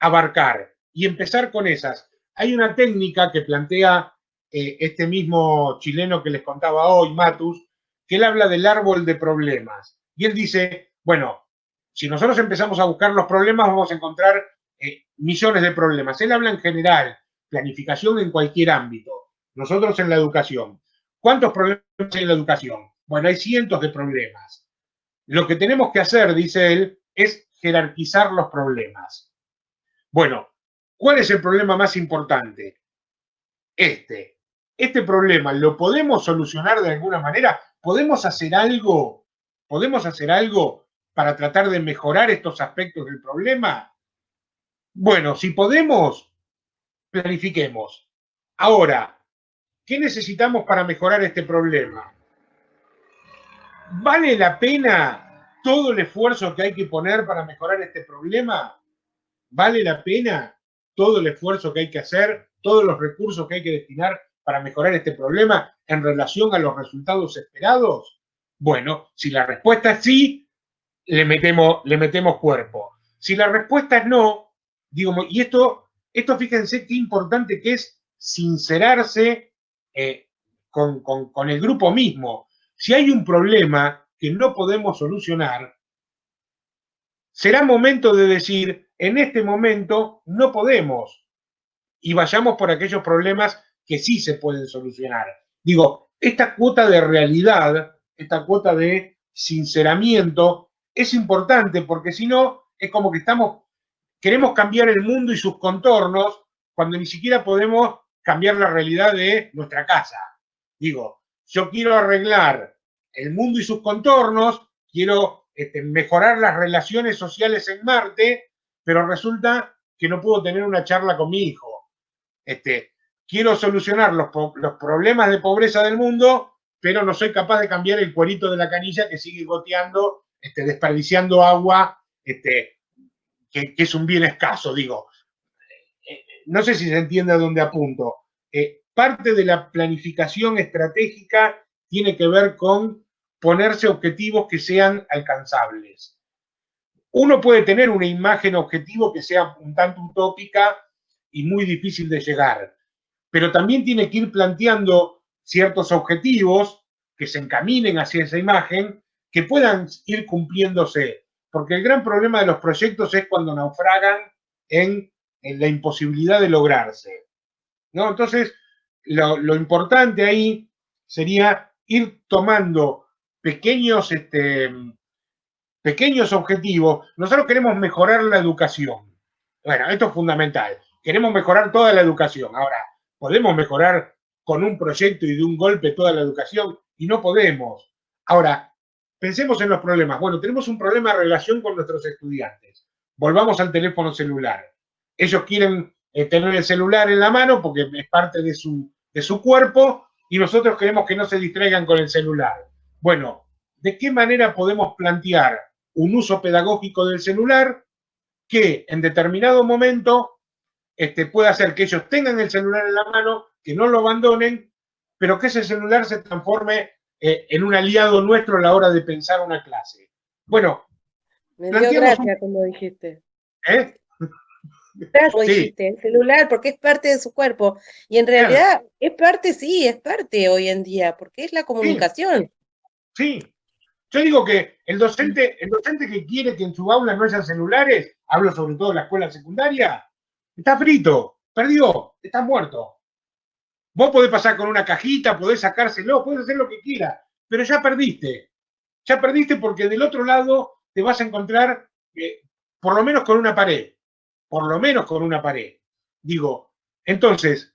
abarcar? Y empezar con esas. Hay una técnica que plantea este mismo chileno que les contaba hoy, Matus, que él habla del árbol de problemas. Y él dice, bueno, si nosotros empezamos a buscar los problemas, vamos a encontrar millones de problemas. Él habla en general, planificación en cualquier ámbito. Nosotros en la educación. ¿Cuántos problemas hay en la educación? Bueno, hay cientos de problemas. Lo que tenemos que hacer, dice él, es jerarquizar los problemas. Bueno, ¿cuál es el problema más importante? Este problema lo podemos solucionar de alguna manera. ¿Podemos hacer algo? ¿Podemos hacer algo para tratar de mejorar estos aspectos del problema? Bueno, si podemos, planifiquemos. Ahora, ¿qué necesitamos para mejorar este problema? ¿Vale la pena todo el esfuerzo que hay que poner para mejorar este problema? ¿Vale la pena todo el esfuerzo que hay que hacer, todos los recursos que hay que destinar para mejorar este problema en relación a los resultados esperados? Bueno, si la respuesta es sí, le metemos cuerpo. Si la respuesta es no, digo, y esto fíjense qué importante que es sincerarse con el grupo mismo. Si hay un problema que no podemos solucionar, será momento de decir, en este momento no podemos, y vayamos por aquellos problemas que sí se pueden solucionar. Digo, esta cuota de realidad, esta cuota de sinceramiento, es importante porque si no, es como que queremos cambiar el mundo y sus contornos cuando ni siquiera podemos cambiar la realidad de nuestra casa. Digo, yo quiero arreglar el mundo y sus contornos, quiero mejorar las relaciones sociales en Marte, pero resulta que no puedo tener una charla con mi hijo. Quiero solucionar los problemas de pobreza del mundo, pero no soy capaz de cambiar el cuerito de la canilla que sigue goteando, desperdiciando agua, que es un bien escaso, digo. No sé si se entiende a dónde apunto. Parte de la planificación estratégica tiene que ver con ponerse objetivos que sean alcanzables. Uno puede tener una imagen objetivo que sea un tanto utópica y muy difícil de llegar, pero también tiene que ir planteando ciertos objetivos que se encaminen hacia esa imagen, que puedan ir cumpliéndose. Porque el gran problema de los proyectos es cuando naufragan en la imposibilidad de lograrse, ¿no? Entonces, lo importante ahí sería ir tomando pequeños, pequeños objetivos. Nosotros queremos mejorar la educación. Bueno, esto es fundamental. Queremos mejorar toda la educación. Ahora, ¿podemos mejorar con un proyecto y de un golpe toda la educación? Y no podemos. Ahora, pensemos en los problemas. Bueno, tenemos un problema de relación con nuestros estudiantes. Volvamos al teléfono celular. Ellos quieren tener el celular en la mano porque es parte de su cuerpo y nosotros queremos que no se distraigan con el celular. Bueno, ¿de qué manera podemos plantear un uso pedagógico del celular que en determinado momento puede hacer que ellos tengan el celular en la mano, que no lo abandonen, pero que ese celular se transforme en un aliado nuestro a la hora de pensar una clase. Bueno, Me dio planteamos gracia como dijiste. ¿Eh? Como Sí, dijiste, el celular, porque es parte de su cuerpo. Y en claro, realidad es parte, sí, es parte hoy en día, porque es la sí, comunicación. sí. Yo digo que el docente que quiere que en su aula no haya celulares, hablo sobre todo de la escuela secundaria, está frito, perdió, está muerto. Vos podés pasar con una cajita, podés sacárselo, podés hacer lo que quieras, pero ya perdiste. Ya perdiste porque del otro lado te vas a encontrar por lo menos con una pared. Por lo menos con una pared. Digo, entonces,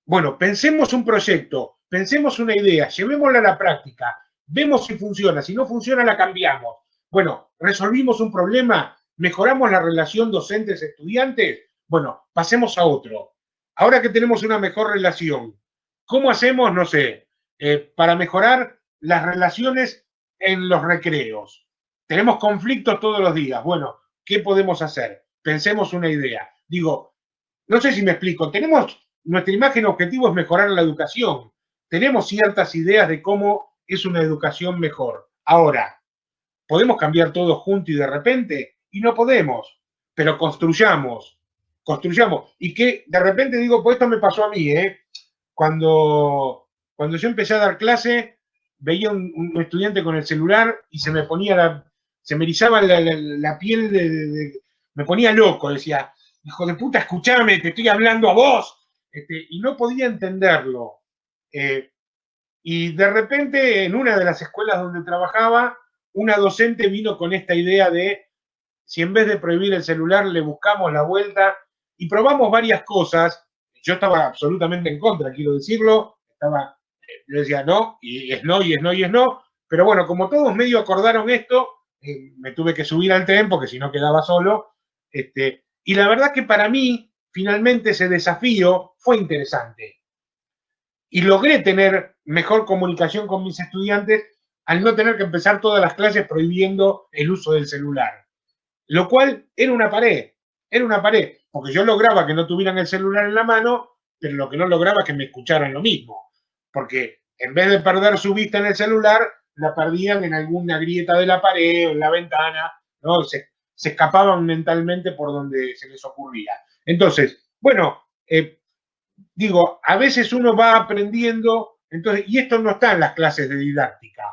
bueno, pensemos un proyecto, pensemos una idea, llevémosla a la práctica, vemos si funciona, si no funciona la cambiamos. Bueno, resolvimos un problema, mejoramos la relación docentes-estudiantes, bueno, pasemos a otro. Ahora que tenemos una mejor relación, ¿cómo hacemos, no sé, para mejorar las relaciones en los recreos? Tenemos conflictos todos los días. Bueno, ¿qué podemos hacer? Pensemos una idea. Digo, no sé si me explico, nuestra imagen objetivo es mejorar la educación. Tenemos ciertas ideas de cómo es una educación mejor. Ahora, ¿podemos cambiar todo junto y de repente? Y no podemos, pero construyamos. Y que de repente digo, pues esto me pasó a mí, ¿eh? Cuando yo empecé a dar clase, veía un estudiante con el celular y se me erizaba la piel, me ponía loco, decía, hijo de puta, escúchame, te estoy hablando a vos. Y no podía entenderlo. Eh, y de repente, en una de las escuelas donde trabajaba, una docente vino con esta idea de si en vez de prohibir el celular le buscamos la vuelta y probamos varias cosas. Yo estaba absolutamente en contra, quiero decirlo. Yo decía no, y es no, y es no, y es no. Pero bueno, como todos medio acordaron esto, me tuve que subir al tren porque si no quedaba solo. Y la verdad que para mí, finalmente, ese desafío fue interesante. Y logré tener mejor comunicación con mis estudiantes al no tener que empezar todas las clases prohibiendo el uso del celular. Lo cual era una pared, porque yo lograba que no tuvieran el celular en la mano, pero lo que no lograba es que me escucharan lo mismo, porque en vez de perder su vista en el celular, la perdían en alguna grieta de la pared o en la ventana, ¿no? Se escapaban mentalmente por donde se les ocurría. Entonces, bueno, digo, a veces uno va aprendiendo, entonces, y esto no está en las clases de didáctica.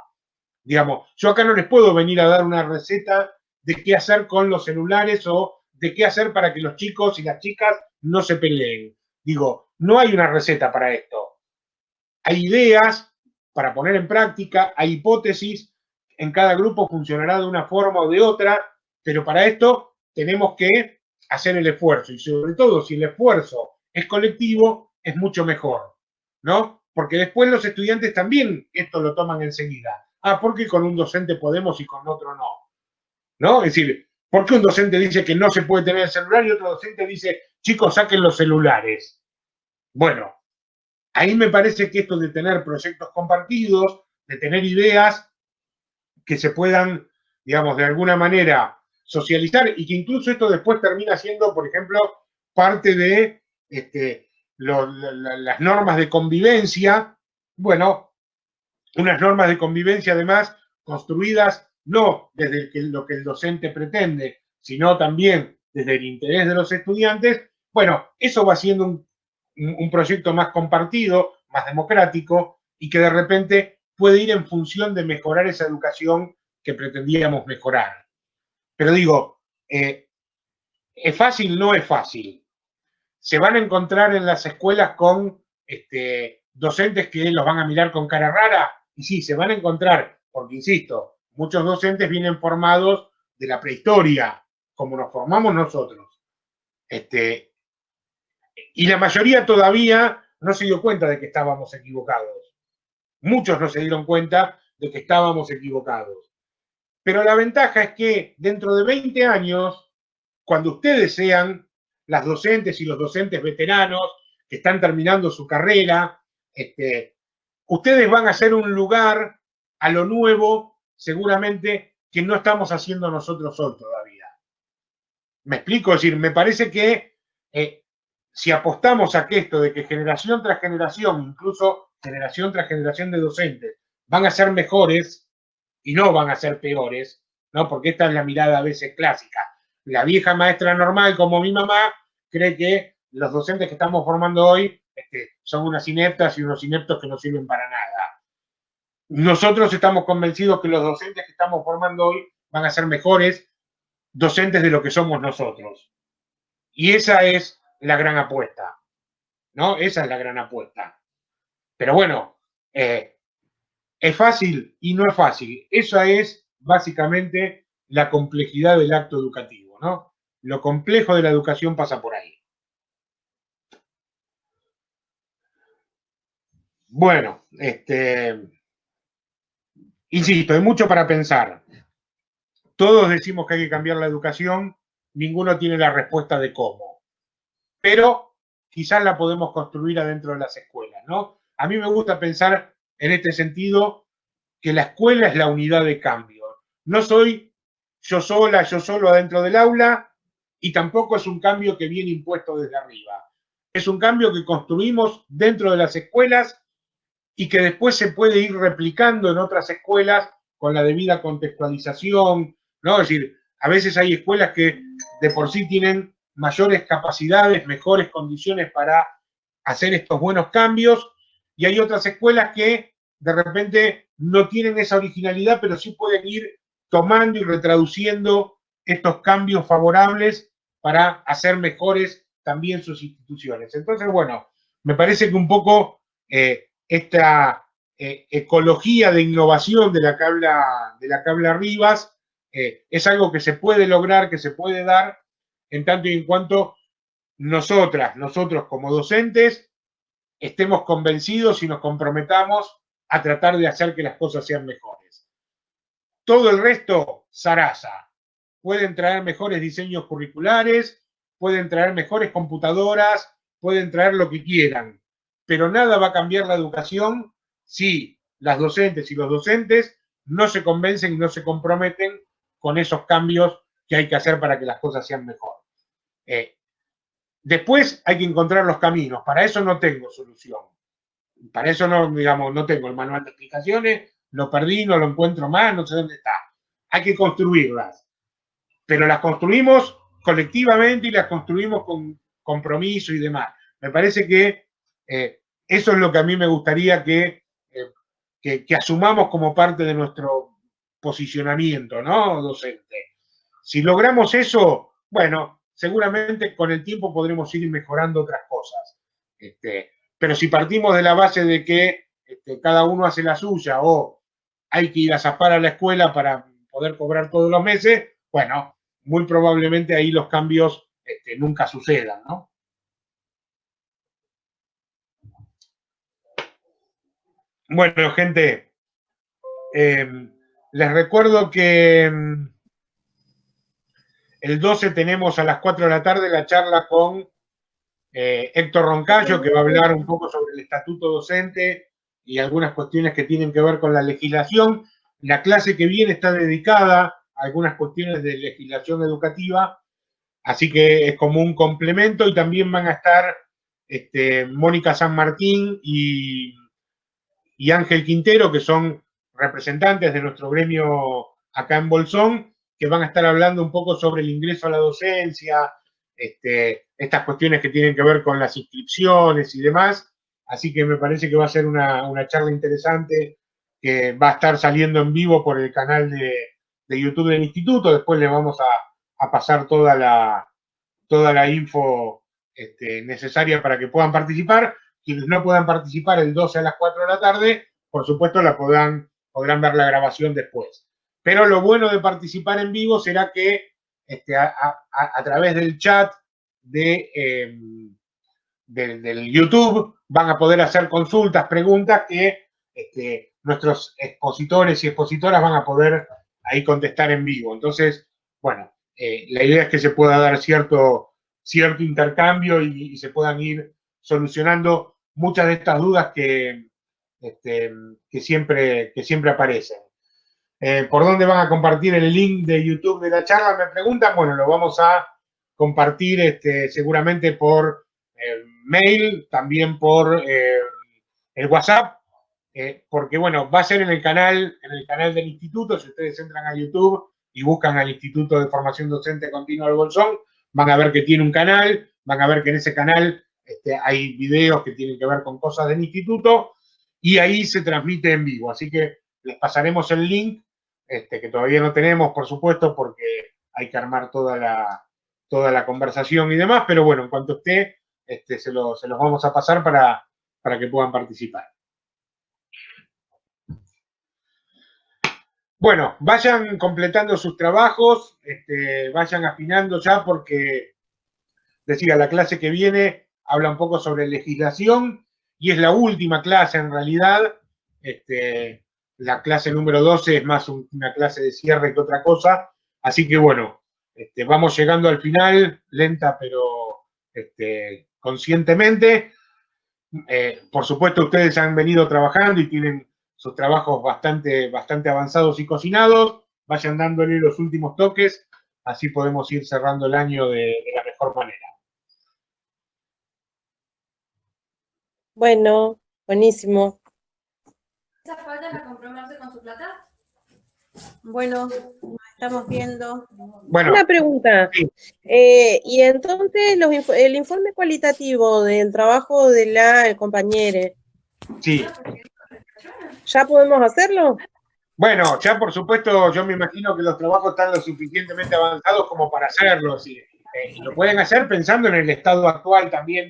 Digamos, yo acá no les puedo venir a dar una receta de qué hacer con los celulares o de qué hacer para que los chicos y las chicas no se peleen. Digo, no hay una receta para esto. Hay ideas para poner en práctica, hay hipótesis, en cada grupo funcionará de una forma o de otra, pero para esto tenemos que hacer el esfuerzo y sobre todo si el esfuerzo es colectivo, es mucho mejor, ¿no? Porque después los estudiantes también esto lo toman enseguida. Ah, porque con un docente podemos y con otro no, ¿no? Es decir, ¿por qué un docente dice que no se puede tener el celular y otro docente dice, chicos, saquen los celulares? Bueno, ahí me parece que esto de tener proyectos compartidos, de tener ideas que se puedan, digamos, de alguna manera socializar y que incluso esto después termina siendo, por ejemplo, parte de las normas de convivencia. Bueno, unas normas de convivencia además construidas no desde lo que el docente pretende, sino también desde el interés de los estudiantes. Bueno, eso va siendo un proyecto más compartido, más democrático y que de repente puede ir en función de mejorar esa educación que pretendíamos mejorar. Pero digo, ¿es fácil? No es fácil. Se van a encontrar en las escuelas con docentes que los van a mirar con cara rara, y sí, se van a encontrar, porque insisto, muchos docentes vienen formados de la prehistoria, como nos formamos nosotros. Y la mayoría todavía no se dio cuenta de que estábamos equivocados. Muchos no se dieron cuenta de que estábamos equivocados. Pero la ventaja es que dentro de 20 años, cuando ustedes sean las docentes y los docentes veteranos que están terminando su carrera, ustedes van a ser un lugar a lo nuevo, seguramente, que no estamos haciendo nosotros hoy todavía. ¿Me explico? Es decir, me parece que si apostamos a que esto de que generación tras generación, incluso generación tras generación de docentes, van a ser mejores y no van a ser peores, ¿no? Porque esta es la mirada a veces clásica. La vieja maestra normal, como mi mamá, cree que los docentes que estamos formando hoy son unas ineptas y unos ineptos que no sirven para nada. Nosotros estamos convencidos que los docentes que estamos formando hoy van a ser mejores docentes de lo que somos nosotros. Y esa es la gran apuesta, ¿no? Esa es la gran apuesta. Pero bueno, es fácil y no es fácil. Esa es básicamente la complejidad del acto educativo, ¿no? Lo complejo de la educación pasa por ahí. Bueno, insisto, hay mucho para pensar. Todos decimos que hay que cambiar la educación, ninguno tiene la respuesta de cómo. Pero quizás la podemos construir adentro de las escuelas, ¿no? A mí me gusta pensar en este sentido que la escuela es la unidad de cambio. No soy yo sola, yo solo adentro del aula, y tampoco es un cambio que viene impuesto desde arriba. Es un cambio que construimos dentro de las escuelas y que después se puede ir replicando en otras escuelas con la debida contextualización, ¿no? Es decir, a veces hay escuelas que de por sí tienen mayores capacidades, mejores condiciones para hacer estos buenos cambios, y hay otras escuelas que de repente no tienen esa originalidad, pero sí pueden ir tomando y retraduciendo estos cambios favorables para hacer mejores también sus instituciones. Entonces, bueno, me parece que un poco esta ecología de innovación de la que habla Rivas es algo que se puede lograr, que se puede dar en tanto y en cuanto nosotros como docentes, estemos convencidos y nos comprometamos a tratar de hacer que las cosas sean mejores. Todo el resto, zaraza. Pueden traer mejores diseños curriculares, pueden traer mejores computadoras, pueden traer lo que quieran, pero nada va a cambiar la educación si las docentes y los docentes no se convencen y no se comprometen con esos cambios que hay que hacer para que las cosas sean mejor. Después hay que encontrar los caminos. Para eso no tengo solución. Para eso no, digamos, no tengo el manual de explicaciones, lo perdí, no lo encuentro más, no sé dónde está. Hay que construirlas. Pero las construimos colectivamente y las construimos con compromiso y demás. Me parece que eso es lo que a mí me gustaría que asumamos como parte de nuestro posicionamiento, ¿no? Docente. Si logramos eso, bueno, seguramente con el tiempo podremos ir mejorando otras cosas. Pero si partimos de la base de que cada uno hace la suya o hay que ir a zapar a la escuela para poder cobrar todos los meses, bueno, muy probablemente ahí los cambios nunca sucedan, ¿no? Bueno, gente, les recuerdo que el 12 tenemos a las 4 de la tarde la charla con Héctor Roncayo, que va a hablar un poco sobre el estatuto docente y algunas cuestiones que tienen que ver con la legislación. La clase que viene está dedicada a algunas cuestiones de legislación educativa, así que es como un complemento, y también van a estar Mónica San Martín y Ángel Quintero, que son representantes de nuestro gremio acá en Bolsón, que van a estar hablando un poco sobre el ingreso a la docencia, estas cuestiones que tienen que ver con las inscripciones y demás. Así que me parece que va a ser una charla interesante que va a estar saliendo en vivo por el canal de YouTube del instituto. Después le vamos a pasar toda la info necesaria para que puedan participar. Quienes no puedan participar el 12 a las 4 de la tarde, por supuesto podrán ver la grabación después. Pero lo bueno de participar en vivo será que a través del chat del YouTube van a poder hacer consultas, preguntas que nuestros expositores y expositoras van a poder ahí contestar en vivo. Entonces, bueno, la idea es que se pueda dar cierto intercambio y se puedan ir solucionando muchas de estas dudas que siempre aparecen. ¿Por dónde van a compartir el link de YouTube de la charla? Me preguntan. Bueno, lo vamos a compartir seguramente por mail, también por el WhatsApp, porque bueno, va a ser en el canal del instituto. Si ustedes entran a YouTube y buscan al Instituto de Formación Docente Continua del Bolsón, van a ver que tiene un canal, van a ver que en ese canal hay videos que tienen que ver con cosas del instituto, y ahí se transmite en vivo. Así que les pasaremos el link, que todavía no tenemos, por supuesto, porque hay que armar toda la conversación y demás, pero bueno, en cuanto esté, se los vamos a pasar para que puedan participar. Bueno, vayan completando sus trabajos, vayan afinando ya, porque decía, la clase que viene habla un poco sobre legislación y es la última clase en realidad. La clase número 12 es más una clase de cierre que otra cosa, así que bueno, vamos llegando al final, lenta pero conscientemente. Por supuesto, ustedes han venido trabajando y tienen sus trabajos bastante avanzados y cocinados. Vayan dándole los últimos toques, así podemos ir cerrando el año de la mejor manera. Bueno, buenísimo. ¿Esa falda la compró Marce con su plata? Bueno, nos estamos viendo. Bueno, Una pregunta. sí. Y entonces el informe cualitativo del trabajo de la compañera, Sí. ¿ya podemos hacerlo? Bueno, ya por supuesto, yo me imagino que los trabajos están lo suficientemente avanzados como para hacerlo. ¿Sí? Y lo pueden hacer pensando en el estado actual también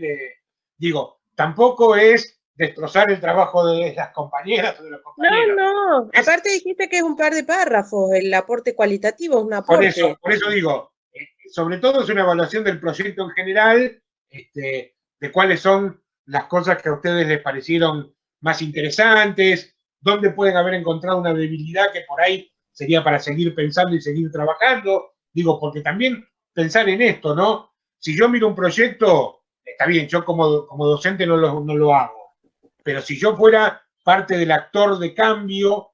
digo, tampoco es destrozar el trabajo de las compañeras o de los compañeros. No. Aparte dijiste que es un par de párrafos, el aporte cualitativo es un aporte. Por eso digo, sobre todo es una evaluación del proyecto en general, de cuáles son las cosas que a ustedes les parecieron más interesantes, dónde pueden haber encontrado una debilidad que por ahí sería para seguir pensando y seguir trabajando. Digo, porque también pensar en esto, ¿no? Si yo miro un proyecto, está bien, yo como docente no lo hago, pero si yo fuera parte del actor de cambio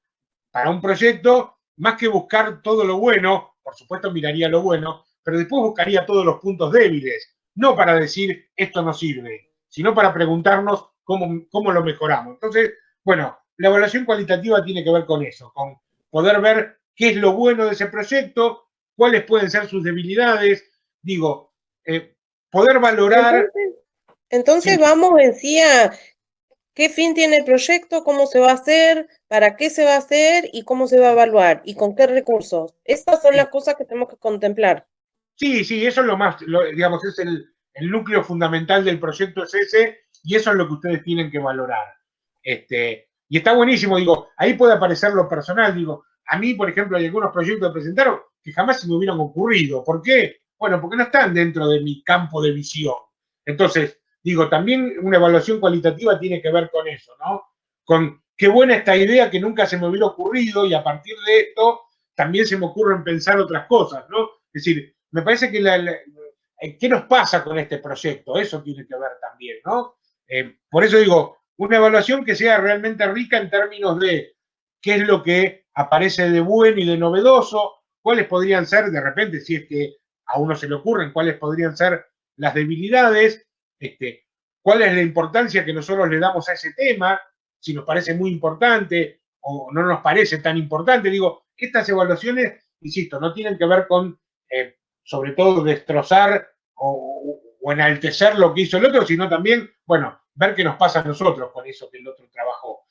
para un proyecto, más que buscar todo lo bueno, por supuesto miraría lo bueno, pero después buscaría todos los puntos débiles, no para decir esto no sirve, sino para preguntarnos cómo lo mejoramos. Entonces, bueno, la evaluación cualitativa tiene que ver con eso, con poder ver qué es lo bueno de ese proyecto, cuáles pueden ser sus debilidades, digo, poder valorar. Entonces Sí. vamos en sí a qué fin tiene el proyecto, cómo se va a hacer, para qué se va a hacer y cómo se va a evaluar y con qué recursos. Estas son las cosas que tenemos que contemplar. Sí, eso es lo más, digamos, es el núcleo fundamental del proyecto, es ese, y eso es lo que ustedes tienen que valorar. Y está buenísimo, digo, ahí puede aparecer lo personal, digo, a mí, por ejemplo, hay algunos proyectos que presentaron que jamás se me hubieran ocurrido. ¿Por qué? Bueno, porque no están dentro de mi campo de visión. Entonces, digo, también una evaluación cualitativa tiene que ver con eso, ¿no? Con qué buena esta idea que nunca se me hubiera ocurrido, y a partir de esto también se me ocurren pensar otras cosas, ¿no? Es decir, me parece que ¿qué nos pasa con este proyecto? Eso tiene que ver también, ¿no? Por eso digo, una evaluación que sea realmente rica en términos de qué es lo que aparece de bueno y de novedoso, cuáles podrían ser, de repente, si es que a uno se le ocurren, cuáles podrían ser las debilidades, cuál es la importancia que nosotros le damos a ese tema, si nos parece muy importante o no nos parece tan importante. Digo, estas evaluaciones, insisto, no tienen que ver con sobre todo destrozar o enaltecer lo que hizo el otro, sino también, bueno, ver qué nos pasa a nosotros con eso que el otro trabajó.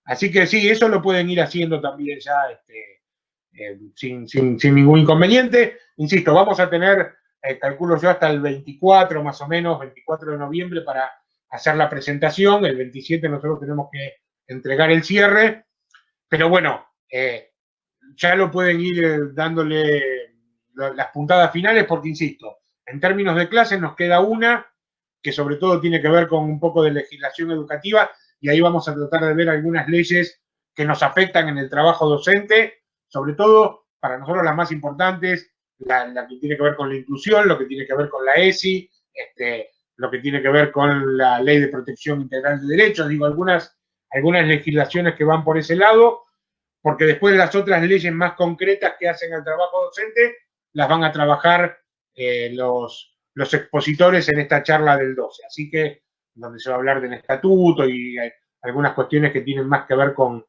Así que sí, eso lo pueden ir haciendo también ya sin ningún inconveniente. Insisto, vamos a tener, calculo yo, hasta el 24 más o menos, 24 de noviembre para hacer la presentación. El 27 nosotros tenemos que entregar el cierre, pero bueno, ya lo pueden ir dándole las puntadas finales, porque insisto, en términos de clases nos queda una que sobre todo tiene que ver con un poco de legislación educativa, y ahí vamos a tratar de ver algunas leyes que nos afectan en el trabajo docente, sobre todo para nosotros las más importantes, la que tiene que ver con la inclusión, lo que tiene que ver con la ESI, lo que tiene que ver con la Ley de Protección Integral de Derechos, digo, algunas legislaciones que van por ese lado, porque después las otras leyes más concretas que hacen al trabajo docente las van a trabajar los expositores en esta charla del 12. Así que, donde se va a hablar del estatuto y algunas cuestiones que tienen más que ver con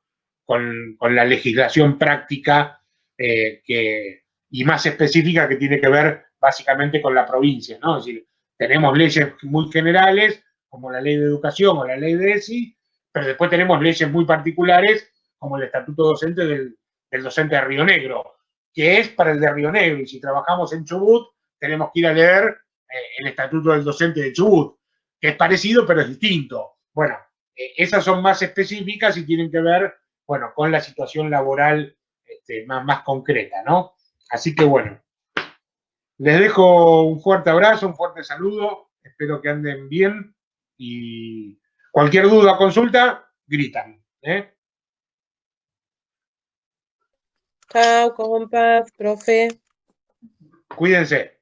la legislación práctica y más específica que tiene que ver básicamente con la provincia, ¿no? Es decir, tenemos leyes muy generales, como la ley de educación o la ley de ESI, pero después tenemos leyes muy particulares, como el estatuto docente del docente de Río Negro, que es para el de Río Negro, y si trabajamos en Chubut, tenemos que ir a leer el estatuto del docente de Chubut, que es parecido pero es distinto. Bueno, esas son más específicas y tienen que ver, bueno, con la situación laboral más concreta, ¿no? Así que bueno, les dejo un fuerte abrazo, un fuerte saludo, espero que anden bien y cualquier duda o consulta, gritan. Chao, compas, profe. Cuídense.